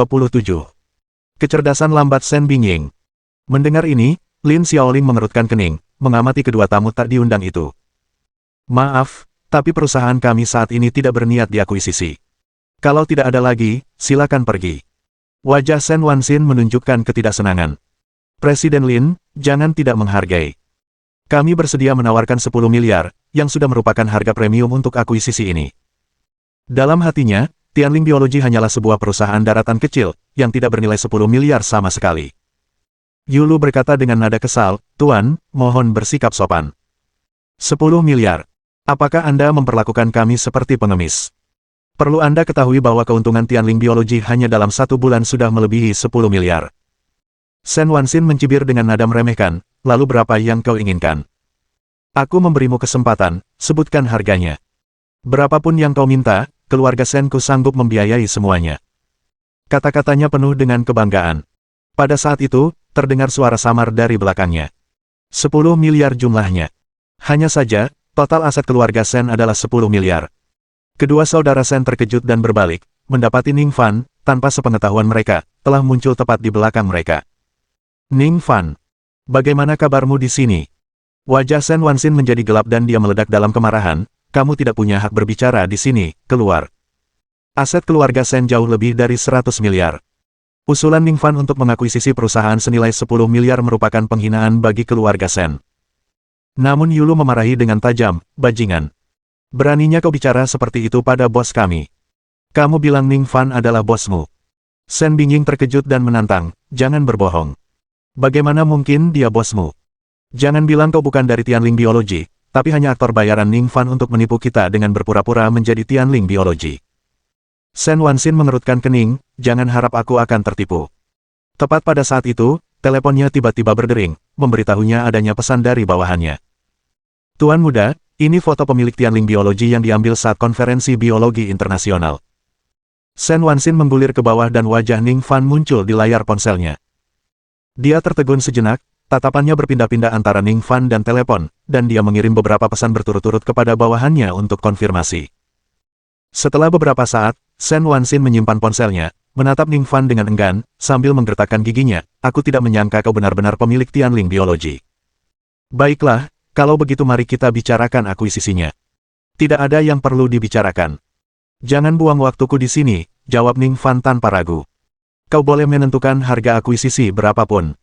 Kecerdasan lambat Shen Bingying. Mendengar ini, Lin Xiaoling mengerutkan kening, mengamati kedua tamu tak diundang itu. Maaf, tapi perusahaan kami saat ini tidak berniat diakuisisi. Kalau tidak ada lagi, silakan pergi. Wajah Shen Wanxin menunjukkan ketidaksenangan. Presiden Lin, jangan tidak menghargai. Kami bersedia menawarkan 10 miliar, yang sudah merupakan harga premium untuk akuisisi ini. Dalam hatinya, Tianling Biology hanyalah sebuah perusahaan daratan kecil, yang tidak bernilai 10 miliar sama sekali. Yulu berkata dengan nada kesal, Tuan, mohon bersikap sopan. 10 miliar. Apakah Anda memperlakukan kami seperti pengemis? Perlu Anda ketahui bahwa keuntungan Tianling Biology hanya dalam 1 bulan sudah melebihi 10 miliar. Shen Wanxin mencibir dengan nada meremehkan, lalu berapa yang kau inginkan? Aku memberimu kesempatan, sebutkan harganya. Berapapun yang kau minta, keluarga Shenku sanggup membiayai semuanya. Kata-katanya penuh dengan kebanggaan. Pada saat itu, terdengar suara samar dari belakangnya. 10 miliar jumlahnya. Hanya saja, total aset keluarga Shen adalah 10 miliar. Kedua saudara Shen terkejut dan berbalik, mendapati Ning Fan, tanpa sepengetahuan mereka, telah muncul tepat di belakang mereka. Ning Fan, bagaimana kabarmu di sini? Wajah Shen Wanxin menjadi gelap dan dia meledak dalam kemarahan. Kamu tidak punya hak berbicara di sini, keluar. Aset keluarga Shen jauh lebih dari 100 miliar. Usulan Ning Fan untuk mengakuisisi perusahaan senilai 10 miliar merupakan penghinaan bagi keluarga Shen. Namun Yulu memarahi dengan tajam, bajingan. Beraninya kau bicara seperti itu pada bos kami. Kamu bilang Ning Fan adalah bosmu. Shen Bingying terkejut dan menantang, jangan berbohong. Bagaimana mungkin dia bosmu? Jangan bilang kau bukan dari Tianling Biology, tapi hanya aktor bayaran Ning Fan untuk menipu kita dengan berpura-pura menjadi Tianling Biology. Shen Wanxin mengerutkan kening, jangan harap aku akan tertipu. Tepat pada saat itu, teleponnya tiba-tiba berdering, memberitahunya adanya pesan dari bawahannya. Tuan muda, ini foto pemilik Tianling Biology yang diambil saat konferensi biologi internasional. Shen Wanxin menggulir ke bawah dan wajah Ning Fan muncul di layar ponselnya. Dia tertegun sejenak, tatapannya berpindah-pindah antara Ning Fan dan telepon, dan dia mengirim beberapa pesan berturut-turut kepada bawahannya untuk konfirmasi. Setelah beberapa saat, Shen Wanxin menyimpan ponselnya, menatap Ning Fan dengan enggan, sambil menggertakkan giginya, aku tidak menyangka kau benar-benar pemilik Tianling Biology. Baiklah, kalau begitu mari kita bicarakan akuisisinya. Tidak ada yang perlu dibicarakan. Jangan buang waktuku di sini, jawab Ning Fan tanpa ragu. Kau boleh menentukan harga akuisisi berapapun.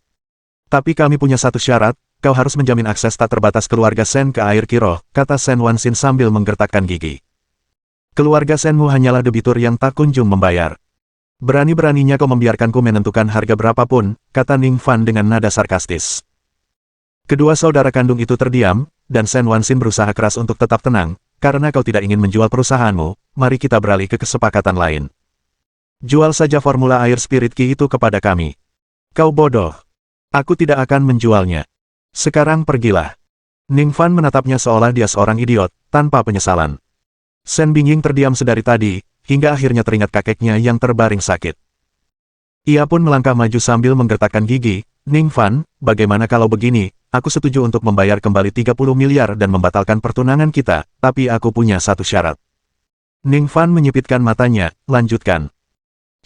Tapi kami punya satu syarat, kau harus menjamin akses tak terbatas keluarga Shen ke air Kiroh, kata Shen Wanxin sambil menggertakkan gigi. Keluarga Shenmu hanyalah debitur yang tak kunjung membayar. Berani-beraninya kau membiarkanku menentukan harga berapapun, kata Ning Fan dengan nada sarkastis. Kedua saudara kandung itu terdiam, dan Shen Wanxin berusaha keras untuk tetap tenang, karena kau tidak ingin menjual perusahaanmu, mari kita beralih ke kesepakatan lain. Jual saja formula air Spirit Ki itu kepada kami. Kau bodoh. Aku tidak akan menjualnya. Sekarang pergilah. Ning Fan menatapnya seolah dia seorang idiot, tanpa penyesalan. Shen Bingying terdiam sedari tadi, hingga akhirnya teringat kakeknya yang terbaring sakit. Ia pun melangkah maju sambil menggertakkan gigi. Ning Fan, bagaimana kalau begini, aku setuju untuk membayar kembali 30 miliar dan membatalkan pertunangan kita, tapi aku punya satu syarat. Ning Fan menyipitkan matanya, lanjutkan.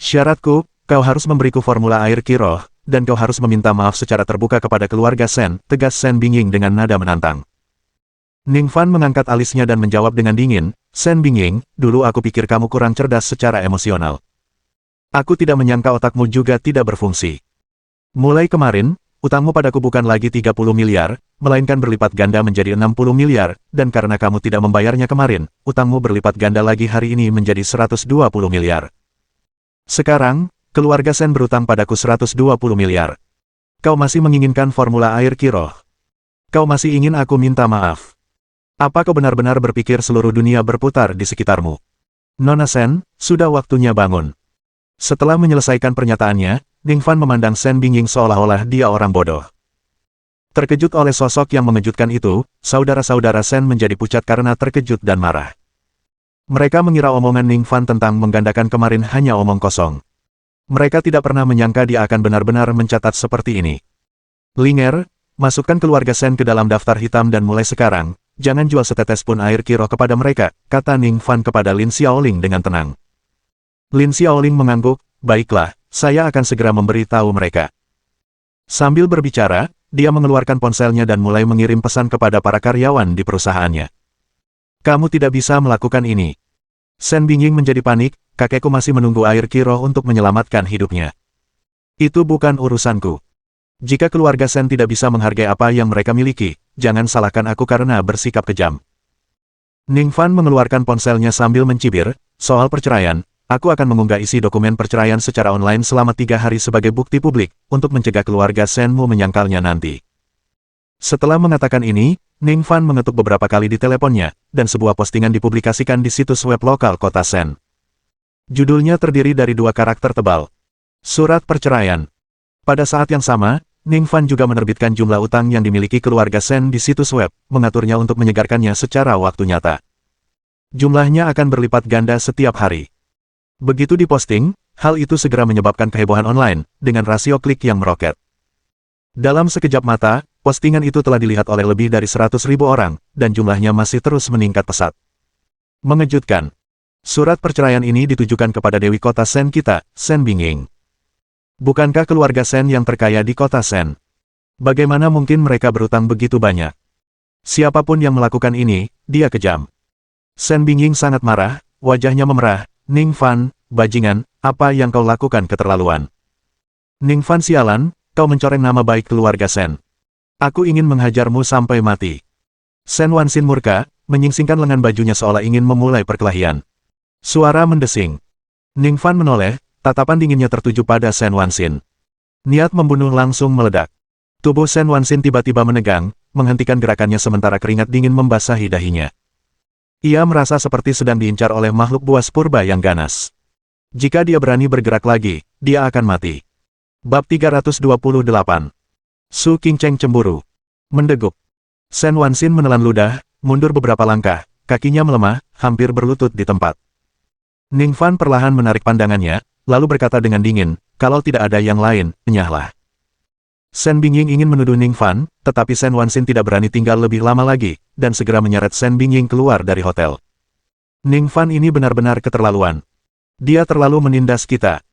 Syaratku, kau harus memberiku formula air Ki Roh, dan kau harus meminta maaf secara terbuka kepada keluarga Shen, tegas Shen Bingying dengan nada menantang. Ning Fan mengangkat alisnya dan menjawab dengan dingin, Shen Bingying, dulu aku pikir kamu kurang cerdas secara emosional. Aku tidak menyangka otakmu juga tidak berfungsi. Mulai kemarin, utangmu padaku bukan lagi 30 miliar, melainkan berlipat ganda menjadi 60 miliar, dan karena kamu tidak membayarnya kemarin, utangmu berlipat ganda lagi hari ini menjadi 120 miliar. Sekarang, keluarga Shen berutang padaku 120 miliar. Kau masih menginginkan formula air Ki Roh. Kau masih ingin aku minta maaf. Apa kau benar-benar berpikir seluruh dunia berputar di sekitarmu? Nona Shen, sudah waktunya bangun. Setelah menyelesaikan pernyataannya, Ning Fan memandang Shen Bingying seolah-olah dia orang bodoh. Terkejut oleh sosok yang mengejutkan itu, saudara-saudara Shen menjadi pucat karena terkejut dan marah. Mereka mengira omongan Ning Fan tentang menggandakan kemarin hanya omong kosong. Mereka tidak pernah menyangka dia akan benar-benar mencatat seperti ini. Linger, masukkan keluarga Shen ke dalam daftar hitam dan mulai sekarang, jangan jual setetes pun air Ki Roh kepada mereka, kata Ning Fan kepada Lin Xiaoling dengan tenang. Lin Xiaoling mengangguk, baiklah, saya akan segera memberitahu mereka. Sambil berbicara, dia mengeluarkan ponselnya dan mulai mengirim pesan kepada para karyawan di perusahaannya. Kamu tidak bisa melakukan ini. Shen Bingying menjadi panik, kakekku masih menunggu air Ki Roh untuk menyelamatkan hidupnya. Itu bukan urusanku. Jika keluarga Shen tidak bisa menghargai apa yang mereka miliki, jangan salahkan aku karena bersikap kejam. Ning Fan mengeluarkan ponselnya sambil mencibir, soal perceraian, aku akan mengunggah isi dokumen perceraian secara online selama 3 hari sebagai bukti publik, untuk mencegah keluarga Shenmu menyangkalnya nanti. Setelah mengatakan ini, Ning Fan mengetuk beberapa kali di teleponnya, dan sebuah postingan dipublikasikan di situs web lokal kota Shen. Judulnya terdiri dari 2 karakter tebal. Surat perceraian. Pada saat yang sama, Ning Fan juga menerbitkan jumlah utang yang dimiliki keluarga Shen di situs web, mengaturnya untuk menyegarkannya secara waktu nyata. Jumlahnya akan berlipat ganda setiap hari. Begitu diposting, hal itu segera menyebabkan kehebohan online, dengan rasio klik yang meroket. Dalam sekejap mata, postingan itu telah dilihat oleh lebih dari 100.000 orang, dan jumlahnya masih terus meningkat pesat. Mengejutkan. Surat perceraian ini ditujukan kepada Dewi Kota Shen kita, Shen Bingying. Bukankah keluarga Shen yang terkaya di Kota Shen? Bagaimana mungkin mereka berutang begitu banyak? Siapapun yang melakukan ini, dia kejam. Shen Bingying sangat marah, wajahnya memerah. Ning Fan, bajingan, apa yang kau lakukan keterlaluan? Ning Fan sialan, kau mencoreng nama baik keluarga Shen. Aku ingin menghajarmu sampai mati. Shen Wanxin murka, menyingsingkan lengan bajunya seolah ingin memulai perkelahian. Suara mendesing. Ning Fan menoleh, tatapan dinginnya tertuju pada Shen Wanxin. Niat membunuh langsung meledak. Tubuh Shen Wanxin tiba-tiba menegang, menghentikan gerakannya sementara keringat dingin membasahi dahinya. Ia merasa seperti sedang diincar oleh makhluk buas purba yang ganas. Jika dia berani bergerak lagi, dia akan mati. Bab 328. Su Qingcheng cemburu. Mendeguk. Shen Wanxin menelan ludah, mundur beberapa langkah, kakinya melemah, hampir berlutut di tempat. Ning Fan perlahan menarik pandangannya, lalu berkata dengan dingin, kalau tidak ada yang lain, enyahlah. Shen Bingying ingin menuduh Ning Fan, tetapi Shen Wanxin tidak berani tinggal lebih lama lagi, dan segera menyeret Shen Bingying keluar dari hotel. Ning Fan ini benar-benar keterlaluan. Dia terlalu menindas kita.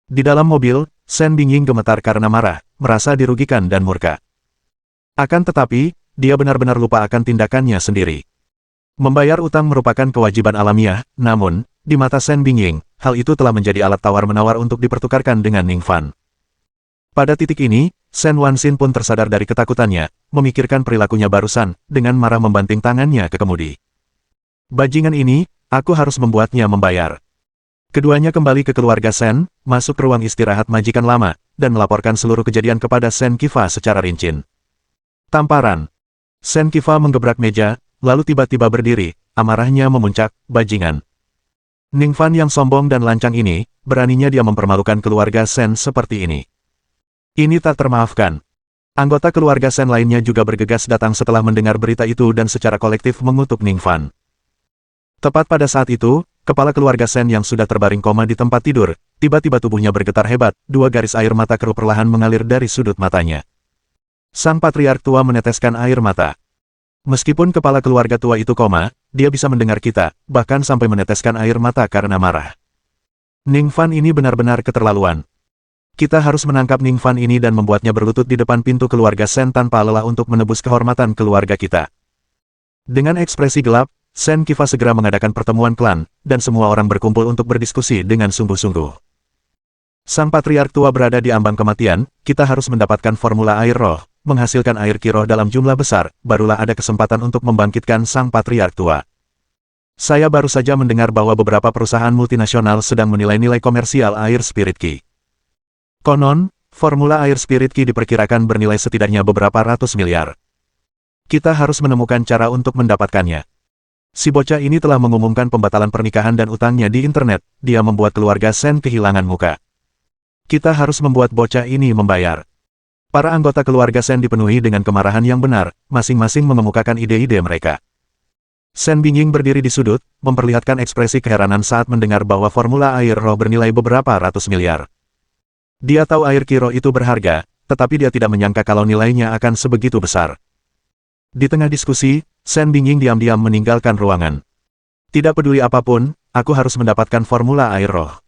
Di dalam mobil, Shen Bingying gemetar karena marah, merasa dirugikan dan murka. Akan tetapi, dia benar-benar lupa akan tindakannya sendiri. Membayar utang merupakan kewajiban alamiah, namun, di mata Shen Bingying, hal itu telah menjadi alat tawar-menawar untuk dipertukarkan dengan Ning Fan. Pada titik ini, Shen Wanxin pun tersadar dari ketakutannya, memikirkan perilakunya barusan, dengan marah membanting tangannya ke kemudi. Bajingan ini, aku harus membuatnya membayar. Keduanya kembali ke keluarga Shen, masuk ke ruang istirahat majikan lama, dan melaporkan seluruh kejadian kepada Shen Qifa secara rinci. Tamparan. Shen Qifa menggebrak meja, lalu tiba-tiba berdiri, amarahnya memuncak, bajingan. Ning Fan yang sombong dan lancang ini, beraninya dia mempermalukan keluarga Sen seperti ini. Ini tak termaafkan. Anggota keluarga Sen lainnya juga bergegas datang setelah mendengar berita itu dan secara kolektif mengutuk Ning Fan. Tepat pada saat itu, kepala keluarga Sen yang sudah terbaring koma di tempat tidur, tiba-tiba tubuhnya bergetar hebat, dua garis air mata keruh perlahan mengalir dari sudut matanya. Sang patriark tua meneteskan air mata. Meskipun kepala keluarga tua itu koma, dia bisa mendengar kita, bahkan sampai meneteskan air mata karena marah. Ning Fan ini benar-benar keterlaluan. Kita harus menangkap Ning Fan ini dan membuatnya berlutut di depan pintu keluarga Sen tanpa lelah untuk menebus kehormatan keluarga kita. Dengan ekspresi gelap, Sen Qifa segera mengadakan pertemuan klan, dan semua orang berkumpul untuk berdiskusi dengan sungguh-sungguh. Sang patriark tua berada di ambang kematian, kita harus mendapatkan formula air roh, menghasilkan air kiroh dalam jumlah besar, barulah ada kesempatan untuk membangkitkan sang patriark tua. Saya baru saja mendengar bahwa beberapa perusahaan multinasional sedang menilai nilai komersial air Spirit Ki. Konon, formula air Spirit Ki diperkirakan bernilai setidaknya beberapa ratus miliar. Kita harus menemukan cara untuk mendapatkannya. Si bocah ini telah mengumumkan pembatalan pernikahan dan utangnya di internet, dia membuat keluarga Sen kehilangan muka. Kita harus membuat bocah ini membayar. Para anggota keluarga Sen dipenuhi dengan kemarahan yang benar, masing-masing mengemukakan ide-ide mereka. Sen Bingying berdiri di sudut, memperlihatkan ekspresi keheranan saat mendengar bahwa formula air roh bernilai beberapa ratus miliar. Dia tahu air kiroh itu berharga, tetapi dia tidak menyangka kalau nilainya akan sebegitu besar. Di tengah diskusi, Sen Bingying diam-diam meninggalkan ruangan. Tidak peduli apapun, aku harus mendapatkan formula air roh.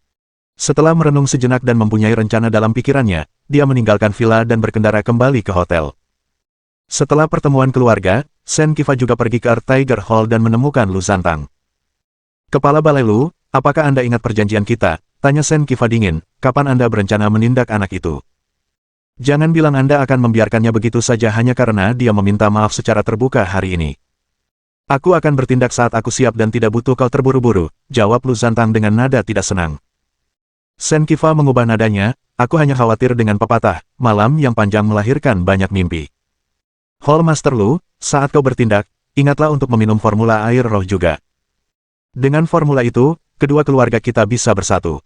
Setelah merenung sejenak dan mempunyai rencana dalam pikirannya, dia meninggalkan villa dan berkendara kembali ke hotel. Setelah pertemuan keluarga, Sen Qifa juga pergi ke Earth Tiger Hall dan menemukan Lu Zantang. Kepala Balai Lu, apakah Anda ingat perjanjian kita? Tanya Sen Qifa dingin, kapan Anda berencana menindak anak itu? Jangan bilang Anda akan membiarkannya begitu saja hanya karena dia meminta maaf secara terbuka hari ini. Aku akan bertindak saat aku siap dan tidak butuh kau terburu-buru, jawab Lu Zantang dengan nada tidak senang. Sen Qifa mengubah nadanya, aku hanya khawatir dengan pepatah, malam yang panjang melahirkan banyak mimpi. Hall Master Lu, saat kau bertindak, ingatlah untuk meminum formula air roh juga. Dengan formula itu, kedua keluarga kita bisa bersatu.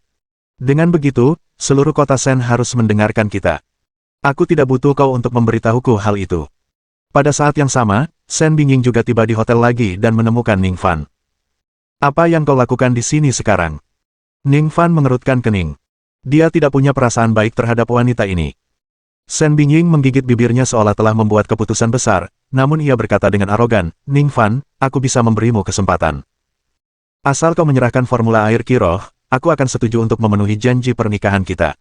Dengan begitu, seluruh kota Sen harus mendengarkan kita. Aku tidak butuh kau untuk memberitahuku hal itu. Pada saat yang sama, Sen Bingying juga tiba di hotel lagi dan menemukan Ning Fan. Apa yang kau lakukan di sini sekarang? Ning Fan mengerutkan kening. Dia tidak punya perasaan baik terhadap wanita ini. Sen Bingying menggigit bibirnya seolah telah membuat keputusan besar, namun ia berkata dengan arogan, Ning Fan, aku bisa memberimu kesempatan. Asal kau menyerahkan formula air kiroh, aku akan setuju untuk memenuhi janji pernikahan kita.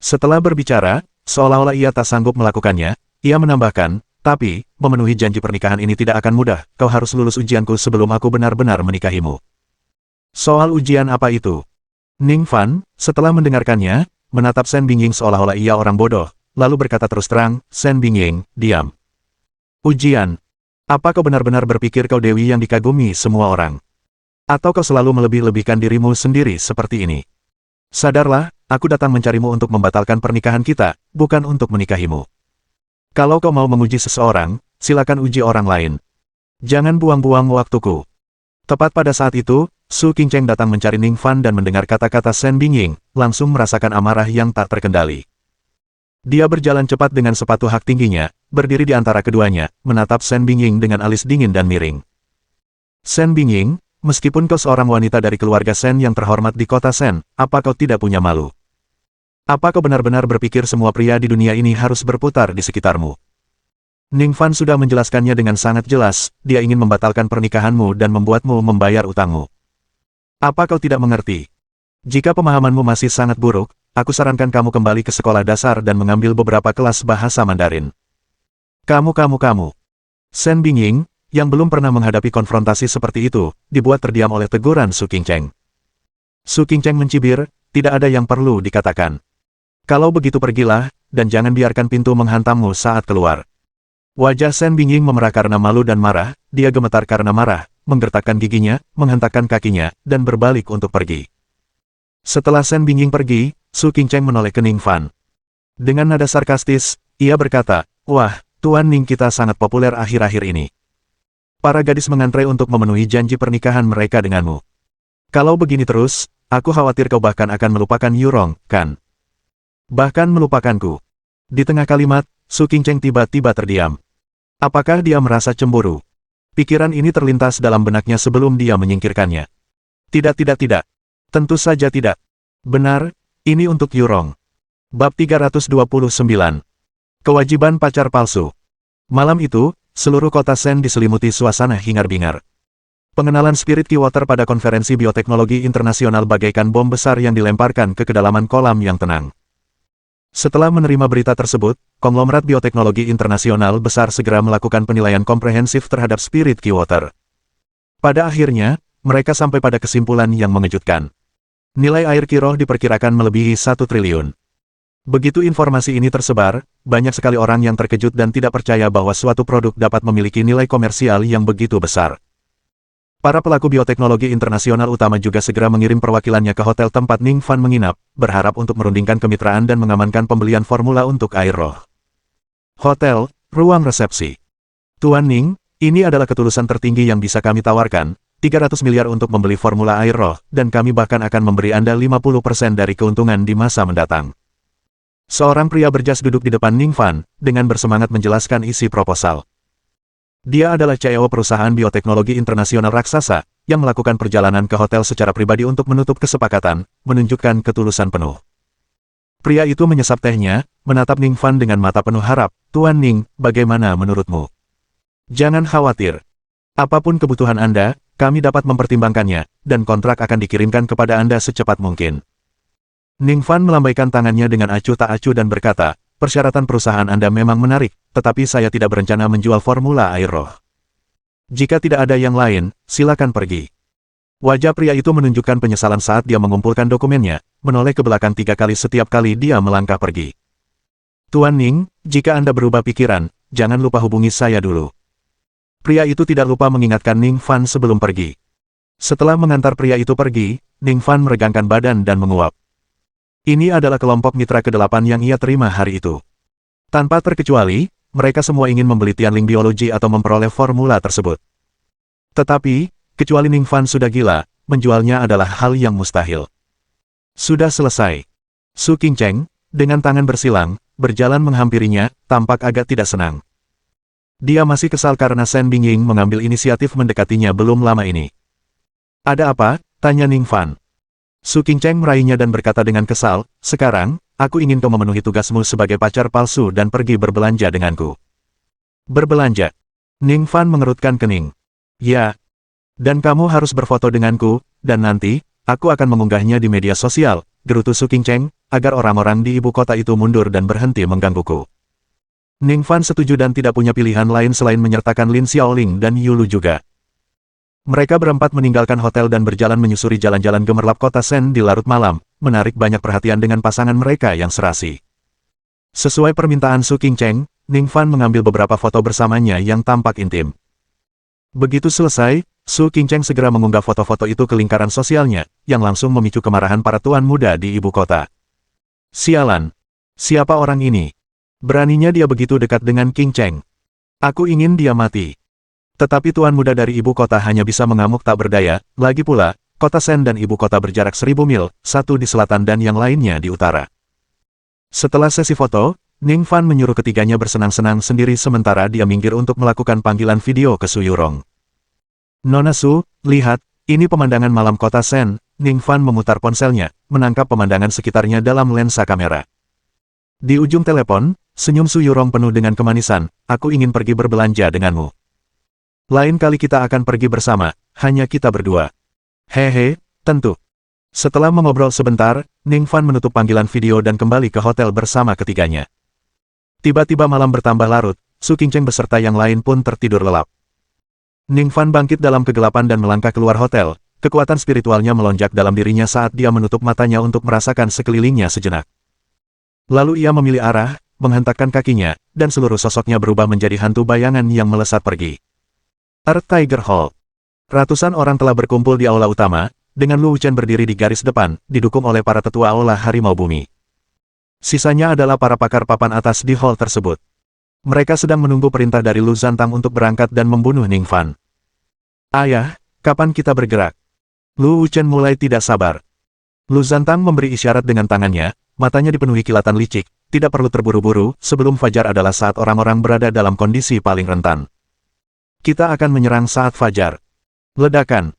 Setelah berbicara, seolah-olah ia tak sanggup melakukannya, ia menambahkan, tapi, memenuhi janji pernikahan ini tidak akan mudah, kau harus lulus ujianku sebelum aku benar-benar menikahimu. Soal ujian apa itu? Ning Fan, setelah mendengarkannya, menatap Sen Bingying seolah-olah ia orang bodoh, lalu berkata terus terang, Sen Bingying, diam. Ujian. Apa kau benar-benar berpikir kau dewi yang dikagumi semua orang? Atau kau selalu melebih-lebihkan dirimu sendiri seperti ini? Sadarlah, aku datang mencarimu untuk membatalkan pernikahan kita, bukan untuk menikahimu. Kalau kau mau menguji seseorang, silakan uji orang lain. Jangan buang-buang waktuku. Tepat pada saat itu, Su Qingcheng datang mencari Ning Fan dan mendengar kata-kata Sen Bingying, langsung merasakan amarah yang tak terkendali. Dia berjalan cepat dengan sepatu hak tingginya, berdiri di antara keduanya, menatap Sen Bingying dengan alis dingin dan miring. Sen Bingying, meskipun kau seorang wanita dari keluarga Sen yang terhormat di kota Sen, apa kau tidak punya malu? Apa kau benar-benar berpikir semua pria di dunia ini harus berputar di sekitarmu? Ning Fan sudah menjelaskannya dengan sangat jelas, dia ingin membatalkan pernikahanmu dan membuatmu membayar utangmu. Apa kau tidak mengerti? Jika pemahamanmu masih sangat buruk, aku sarankan kamu kembali ke sekolah dasar dan mengambil beberapa kelas bahasa Mandarin. Kamu. Sen Bingying, yang belum pernah menghadapi konfrontasi seperti itu, dibuat terdiam oleh teguran Su Qingcheng. Su Qingcheng mencibir, tidak ada yang perlu dikatakan. Kalau begitu pergilah, dan jangan biarkan pintu menghantammu saat keluar. Wajah Sen Bingying memerah karena malu dan marah, dia gemetar karena marah, menggertakkan giginya, menghentakkan kakinya, dan berbalik untuk pergi. Setelah Sen Bingying pergi, Su Qingcheng menoleh ke Ning Fan. Dengan nada sarkastis, ia berkata, wah, Tuan Ning kita sangat populer akhir-akhir ini. Para gadis mengantre untuk memenuhi janji pernikahan mereka denganmu. Kalau begini terus, aku khawatir kau bahkan akan melupakan Yurong, kan? Bahkan melupakanku. Di tengah kalimat, Su Qingcheng tiba-tiba terdiam. Apakah dia merasa cemburu? Pikiran ini terlintas dalam benaknya sebelum dia menyingkirkannya. Tidak. Tentu saja tidak. Benar, ini untuk Yurong. Bab 329. Kewajiban pacar palsu. Malam itu, seluruh kota Sen diselimuti suasana hingar-bingar. Pengenalan Spirit Key Water pada konferensi bioteknologi internasional bagaikan bom besar yang dilemparkan ke kedalaman kolam yang tenang. Setelah menerima berita tersebut, konglomerat bioteknologi internasional besar segera melakukan penilaian komprehensif terhadap Spirit Key Water. Pada akhirnya, mereka sampai pada kesimpulan yang mengejutkan. Nilai air Kiroh diperkirakan melebihi 1 triliun. Begitu informasi ini tersebar, banyak sekali orang yang terkejut dan tidak percaya bahwa suatu produk dapat memiliki nilai komersial yang begitu besar. Para pelaku bioteknologi internasional utama juga segera mengirim perwakilannya ke hotel tempat Ning Fan menginap, berharap untuk merundingkan kemitraan dan mengamankan pembelian formula untuk air roh. Hotel, ruang resepsi. Tuan Ning, ini adalah ketulusan tertinggi yang bisa kami tawarkan, 300 miliar untuk membeli formula air roh, dan kami bahkan akan memberi Anda 50% dari keuntungan di masa mendatang. Seorang pria berjas duduk di depan Ning Fan, dengan bersemangat menjelaskan isi proposal. Dia adalah CEO perusahaan bioteknologi internasional raksasa, yang melakukan perjalanan ke hotel secara pribadi untuk menutup kesepakatan, menunjukkan ketulusan penuh. Pria itu menyesap tehnya, menatap Ning Fan dengan mata penuh harap. Tuan Ning, bagaimana menurutmu? Jangan khawatir. Apapun kebutuhan Anda, kami dapat mempertimbangkannya, dan kontrak akan dikirimkan kepada Anda secepat mungkin. Ning Fan melambaikan tangannya dengan acuh tak acuh dan berkata, persyaratan perusahaan Anda memang menarik, tetapi saya tidak berencana menjual formula air roh. Jika tidak ada yang lain, silakan pergi. Wajah pria itu menunjukkan penyesalan saat dia mengumpulkan dokumennya, menoleh ke belakang 3 kali setiap kali dia melangkah pergi. Tuan Ning, jika Anda berubah pikiran, jangan lupa hubungi saya dulu. Pria itu tidak lupa mengingatkan Ning Fan sebelum pergi. Setelah mengantar pria itu pergi, Ning Fan meregangkan badan dan menguap. Ini adalah kelompok mitra ke-8 yang ia terima hari itu. Tanpa terkecuali, mereka semua ingin membeli Tianling Biologi atau memperoleh formula tersebut. Tetapi, kecuali Ning Fan sudah gila, menjualnya adalah hal yang mustahil. Sudah selesai. Su Qingcheng, dengan tangan bersilang, berjalan menghampirinya, tampak agak tidak senang. Dia masih kesal karena Shen Bingying mengambil inisiatif mendekatinya belum lama ini. Ada apa? Tanya Ning Fan. Su Qingcheng meraihnya dan berkata dengan kesal, sekarang, aku ingin kau memenuhi tugasmu sebagai pacar palsu dan pergi berbelanja denganku. Berbelanja? Ning Fan mengerutkan kening. Ya. Dan kamu harus berfoto denganku, dan nanti, aku akan mengunggahnya di media sosial, gerutu Su Qingcheng, agar orang-orang di ibu kota itu mundur dan berhenti menggangguku. Ning Fan setuju dan tidak punya pilihan lain selain menyertakan Lin Xiaoling dan Yulu juga. Mereka berempat meninggalkan hotel dan berjalan menyusuri jalan-jalan gemerlap kota Sen di larut malam, menarik banyak perhatian dengan pasangan mereka yang serasi. Sesuai permintaan Su Qingcheng, Ning Fan mengambil beberapa foto bersamanya yang tampak intim. Begitu selesai, Su Qingcheng segera mengunggah foto-foto itu ke lingkaran sosialnya, yang langsung memicu kemarahan para tuan muda di ibu kota. Sialan! Siapa orang ini? Beraninya dia begitu dekat dengan Qingcheng. Aku ingin dia mati. Tetapi tuan muda dari ibu kota hanya bisa mengamuk tak berdaya, lagi pula, kota Sen dan ibu kota berjarak 1000 mil, satu di selatan dan yang lainnya di utara. Setelah sesi foto, Ning Fan menyuruh ketiganya bersenang-senang sendiri sementara dia minggir untuk melakukan panggilan video ke Su Yurong. Nona Su, lihat, ini pemandangan malam kota Sen. Ning Fan memutar ponselnya, menangkap pemandangan sekitarnya dalam lensa kamera. Di ujung telepon, senyum Su Yurong penuh dengan kemanisan, aku ingin pergi berbelanja denganmu. Lain kali kita akan pergi bersama, hanya kita berdua. Hehe, tentu. Setelah mengobrol sebentar, Ning Fan menutup panggilan video dan kembali ke hotel bersama ketiganya. Tiba-tiba malam bertambah larut, Su Qingcheng beserta yang lain pun tertidur lelap. Ning Fan bangkit dalam kegelapan dan melangkah keluar hotel, kekuatan spiritualnya melonjak dalam dirinya saat dia menutup matanya untuk merasakan sekelilingnya sejenak. Lalu ia memilih arah, menghentakkan kakinya, dan seluruh sosoknya berubah menjadi hantu bayangan yang melesat pergi. Earth Tiger Hall. Ratusan orang telah berkumpul di aula utama, dengan Lu Wuchen berdiri di garis depan, didukung oleh para tetua aula harimau bumi. Sisanya adalah para pakar papan atas di hall tersebut. Mereka sedang menunggu perintah dari Lu Zantang untuk berangkat dan membunuh Ning Fan. Ayah, kapan kita bergerak? Lu Wuchen mulai tidak sabar. Lu Zantang memberi isyarat dengan tangannya, matanya dipenuhi kilatan licik, tidak perlu terburu-buru, sebelum fajar adalah saat orang-orang berada dalam kondisi paling rentan. Kita akan menyerang saat fajar. Ledakan.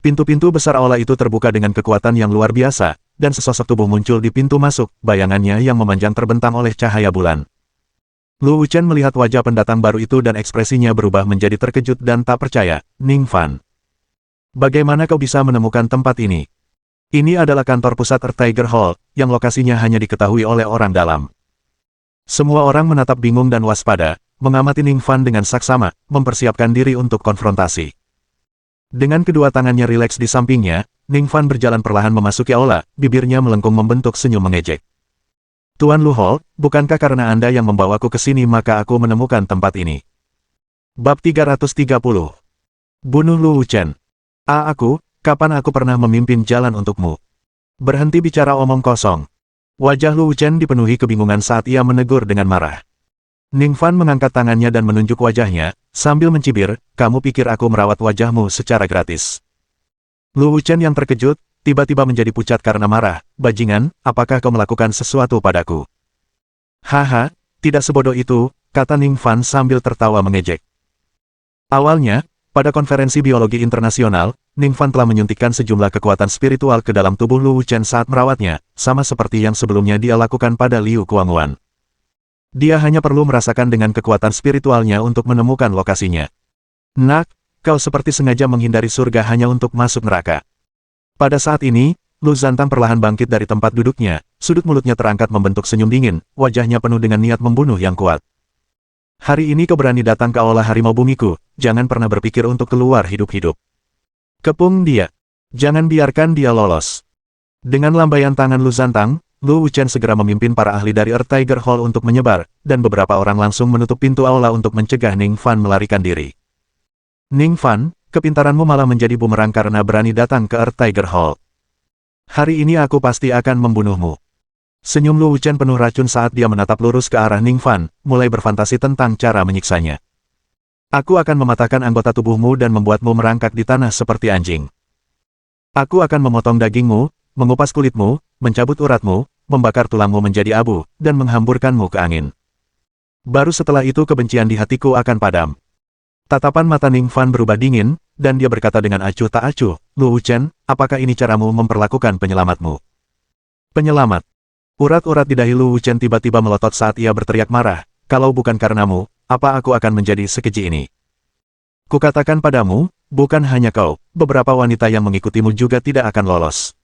Pintu-pintu besar aula itu terbuka dengan kekuatan yang luar biasa, dan sesosok tubuh muncul di pintu masuk, bayangannya yang memanjang terbentang oleh cahaya bulan. Lu Wuchen melihat wajah pendatang baru itu dan ekspresinya berubah menjadi terkejut dan tak percaya. Ning Fan, bagaimana kau bisa menemukan tempat ini? Ini adalah kantor pusat Earth Tiger Hall, yang lokasinya hanya diketahui oleh orang dalam. Semua orang menatap bingung dan waspada, mengamati Ning Fan dengan saksama, mempersiapkan diri untuk konfrontasi. Dengan kedua tangannya rileks di sampingnya, Ning Fan berjalan perlahan memasuki aula, bibirnya melengkung membentuk senyum mengejek. Tuan Lu Hall, bukankah karena Anda yang membawaku ke sini maka aku menemukan tempat ini? Bab 330. Bunuh Lu Wuchen. Aku, kapan aku pernah memimpin jalan untukmu? Berhenti bicara omong kosong. Wajah Lu Wuchen dipenuhi kebingungan saat ia menegur dengan marah. Ning Fan mengangkat tangannya dan menunjuk wajahnya, sambil mencibir, kamu pikir aku merawat wajahmu secara gratis? Lu Wuchen yang terkejut, tiba-tiba menjadi pucat karena marah. Bajingan, apakah kau melakukan sesuatu padaku? Haha, tidak sebodoh itu, kata Ning Fan sambil tertawa mengejek. Awalnya, pada konferensi biologi internasional, Ning Fan telah menyuntikkan sejumlah kekuatan spiritual ke dalam tubuh Lu Wuchen saat merawatnya, sama seperti yang sebelumnya dia lakukan pada Liu Kuangwan. Dia hanya perlu merasakan dengan kekuatan spiritualnya untuk menemukan lokasinya. Nak, kau seperti sengaja menghindari surga hanya untuk masuk neraka. Pada saat ini, Lu Zantang perlahan bangkit dari tempat duduknya, sudut mulutnya terangkat membentuk senyum dingin, wajahnya penuh dengan niat membunuh yang kuat. Hari ini kau berani datang ke aula harimau bumiku, jangan pernah berpikir untuk keluar hidup-hidup. Kepung dia. Jangan biarkan dia lolos. Dengan lambaian tangan Lu Zantang, Lu Wuchen segera memimpin para ahli dari Earth Tiger Hall untuk menyebar, dan beberapa orang langsung menutup pintu aula untuk mencegah Ning Fan melarikan diri. Ning Fan, kepintaranmu malah menjadi bumerang karena berani datang ke Earth Tiger Hall. Hari ini aku pasti akan membunuhmu. Senyum Lu Wuchen penuh racun saat dia menatap lurus ke arah Ning Fan, mulai berfantasi tentang cara menyiksanya. Aku akan mematahkan anggota tubuhmu dan membuatmu merangkak di tanah seperti anjing. Aku akan memotong dagingmu, mengupas kulitmu, mencabut uratmu, membakar tulangmu menjadi abu, dan menghamburkanmu ke angin. Baru setelah itu kebencian di hatiku akan padam. Tatapan mata Ning Fan berubah dingin, dan dia berkata dengan acuh tak acuh, Lu Wuchen, apakah ini caramu memperlakukan penyelamatmu? Penyelamat. Urat-urat di dahi Lu Wuchen tiba-tiba melotot saat ia berteriak marah, kalau bukan karenamu, apa aku akan menjadi sekeji ini? Kukatakan padamu, bukan hanya kau, beberapa wanita yang mengikutimu juga tidak akan lolos.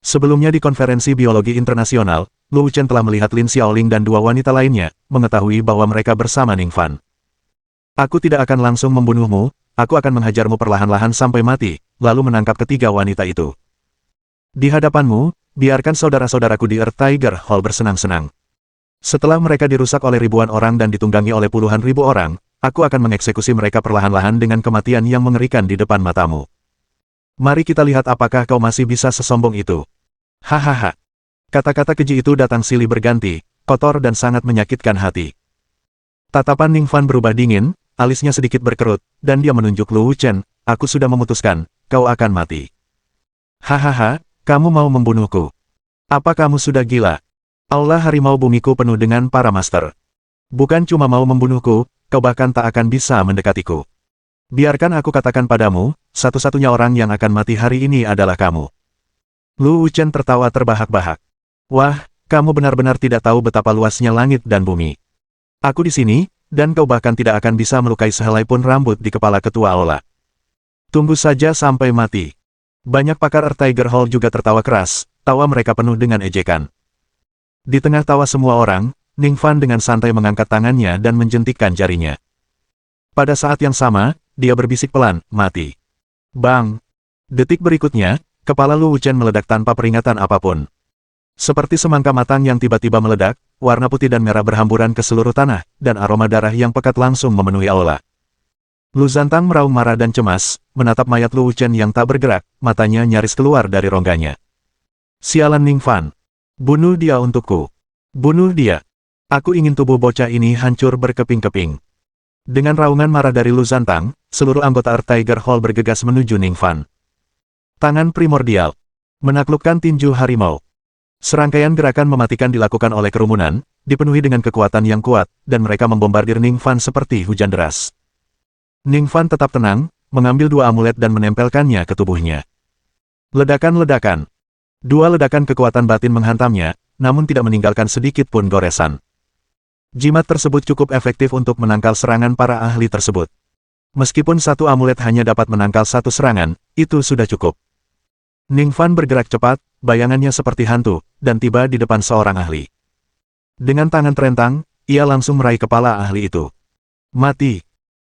Sebelumnya di konferensi biologi internasional, Lu Wuchen telah melihat Lin Xiaoling dan dua wanita lainnya, mengetahui bahwa mereka bersama Ning Fan. Aku tidak akan langsung membunuhmu, aku akan menghajarmu perlahan-lahan sampai mati, lalu menangkap ketiga wanita itu. Di hadapanmu, biarkan saudara-saudaraku di Earth Tiger Hall bersenang-senang. Setelah mereka dirusak oleh ribuan orang dan ditunggangi oleh puluhan ribu orang, aku akan mengeksekusi mereka perlahan-lahan dengan kematian yang mengerikan di depan matamu. Mari kita lihat apakah kau masih bisa sesombong itu. Hahaha. Kata-kata keji itu datang silih berganti, kotor dan sangat menyakitkan hati. Tatapan Ning Fan berubah dingin, alisnya sedikit berkerut, dan dia menunjuk Lu Wuchen, aku sudah memutuskan, kau akan mati. Hahaha, kamu mau membunuhku? Apa kamu sudah gila? Aula harimau bumiku penuh dengan para master. Bukan cuma mau membunuhku, kau bahkan tak akan bisa mendekatiku. Biarkan aku katakan padamu, satu-satunya orang yang akan mati hari ini adalah kamu. Lu Wuchen tertawa terbahak-bahak. Wah, kamu benar-benar tidak tahu betapa luasnya langit dan bumi. Aku di sini, dan kau bahkan tidak akan bisa melukai sehelai pun rambut di kepala ketua aula. Tunggu saja sampai mati. Banyak pakar Earth Tiger Hall juga tertawa keras, tawa mereka penuh dengan ejekan. Di tengah tawa semua orang, Ning Fan dengan santai mengangkat tangannya dan menjentikkan jarinya. Pada saat yang sama, dia berbisik pelan, mati. Bang! Detik berikutnya, kepala Lu Wuchen meledak tanpa peringatan apapun. Seperti semangka matang yang tiba-tiba meledak, warna putih dan merah berhamburan ke seluruh tanah, dan aroma darah yang pekat langsung memenuhi aula. Lu Zantang meraung marah dan cemas, menatap mayat Lu Wuchen yang tak bergerak, matanya nyaris keluar dari rongganya. Sialan Ning Fan. Bunuh dia untukku. Bunuh dia. Aku ingin tubuh bocah ini hancur berkeping-keping. Dengan raungan marah dari Lu Zantang, seluruh anggota Earth Tiger Hall bergegas menuju Ning Fan. Tangan primordial. Menaklukkan tinju harimau. Serangkaian gerakan mematikan dilakukan oleh kerumunan, dipenuhi dengan kekuatan yang kuat, dan mereka membombardir Ningfan seperti hujan deras. Ningfan tetap tenang, mengambil 2 amulet dan menempelkannya ke tubuhnya. Ledakan-ledakan. 2 ledakan kekuatan batin menghantamnya, namun tidak meninggalkan sedikit pun goresan. Jimat tersebut cukup efektif untuk menangkal serangan para ahli tersebut. Meskipun 1 amulet hanya dapat menangkal 1 serangan, itu sudah cukup. Ningfan bergerak cepat, bayangannya seperti hantu, dan tiba di depan seorang ahli. Dengan tangan terentang, ia langsung meraih kepala ahli itu. Mati.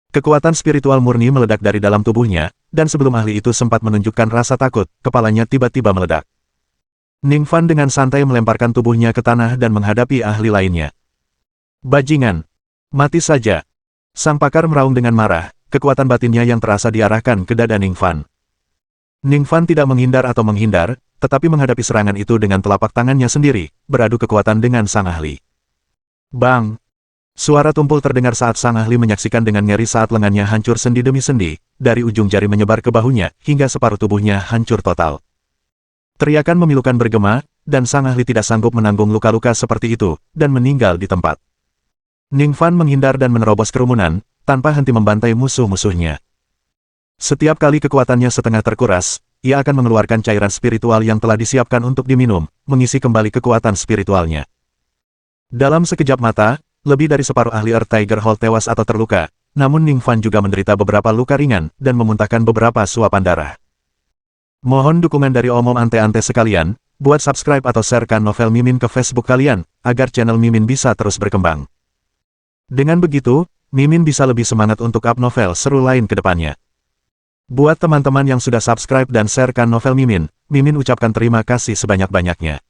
Kekuatan spiritual murni meledak dari dalam tubuhnya, dan sebelum ahli itu sempat menunjukkan rasa takut, kepalanya tiba-tiba meledak. Ningfan dengan santai melemparkan tubuhnya ke tanah dan menghadapi ahli lainnya. Bajingan. Mati saja. Sang pakar meraung dengan marah, kekuatan batinnya yang terasa diarahkan ke dada Ningfan. Ningfan tidak menghindar atau menghindar, tetapi menghadapi serangan itu dengan telapak tangannya sendiri, beradu kekuatan dengan sang ahli. Bang! Suara tumpul terdengar saat sang ahli menyaksikan dengan ngeri saat lengannya hancur sendi demi sendi, dari ujung jari menyebar ke bahunya, hingga separuh tubuhnya hancur total. Teriakan memilukan bergema, dan sang ahli tidak sanggup menanggung luka-luka seperti itu, dan meninggal di tempat. Ningfan menghindar dan menerobos kerumunan, tanpa henti membantai musuh-musuhnya. Setiap kali kekuatannya setengah terkuras, ia akan mengeluarkan cairan spiritual yang telah disiapkan untuk diminum, mengisi kembali kekuatan spiritualnya. Dalam sekejap mata, lebih dari separuh ahli Earth Tiger Hall tewas atau terluka, namun Ningfan juga menderita beberapa luka ringan dan memuntahkan beberapa suapan darah. Mohon dukungan dari omom ante-ante sekalian, buat subscribe atau sharekan novel Mimin ke Facebook kalian, agar channel Mimin bisa terus berkembang. Dengan begitu, Mimin bisa lebih semangat untuk up novel seru lain ke depannya. Buat teman-teman yang sudah subscribe dan sharekan novel Mimin, Mimin ucapkan terima kasih sebanyak-banyaknya.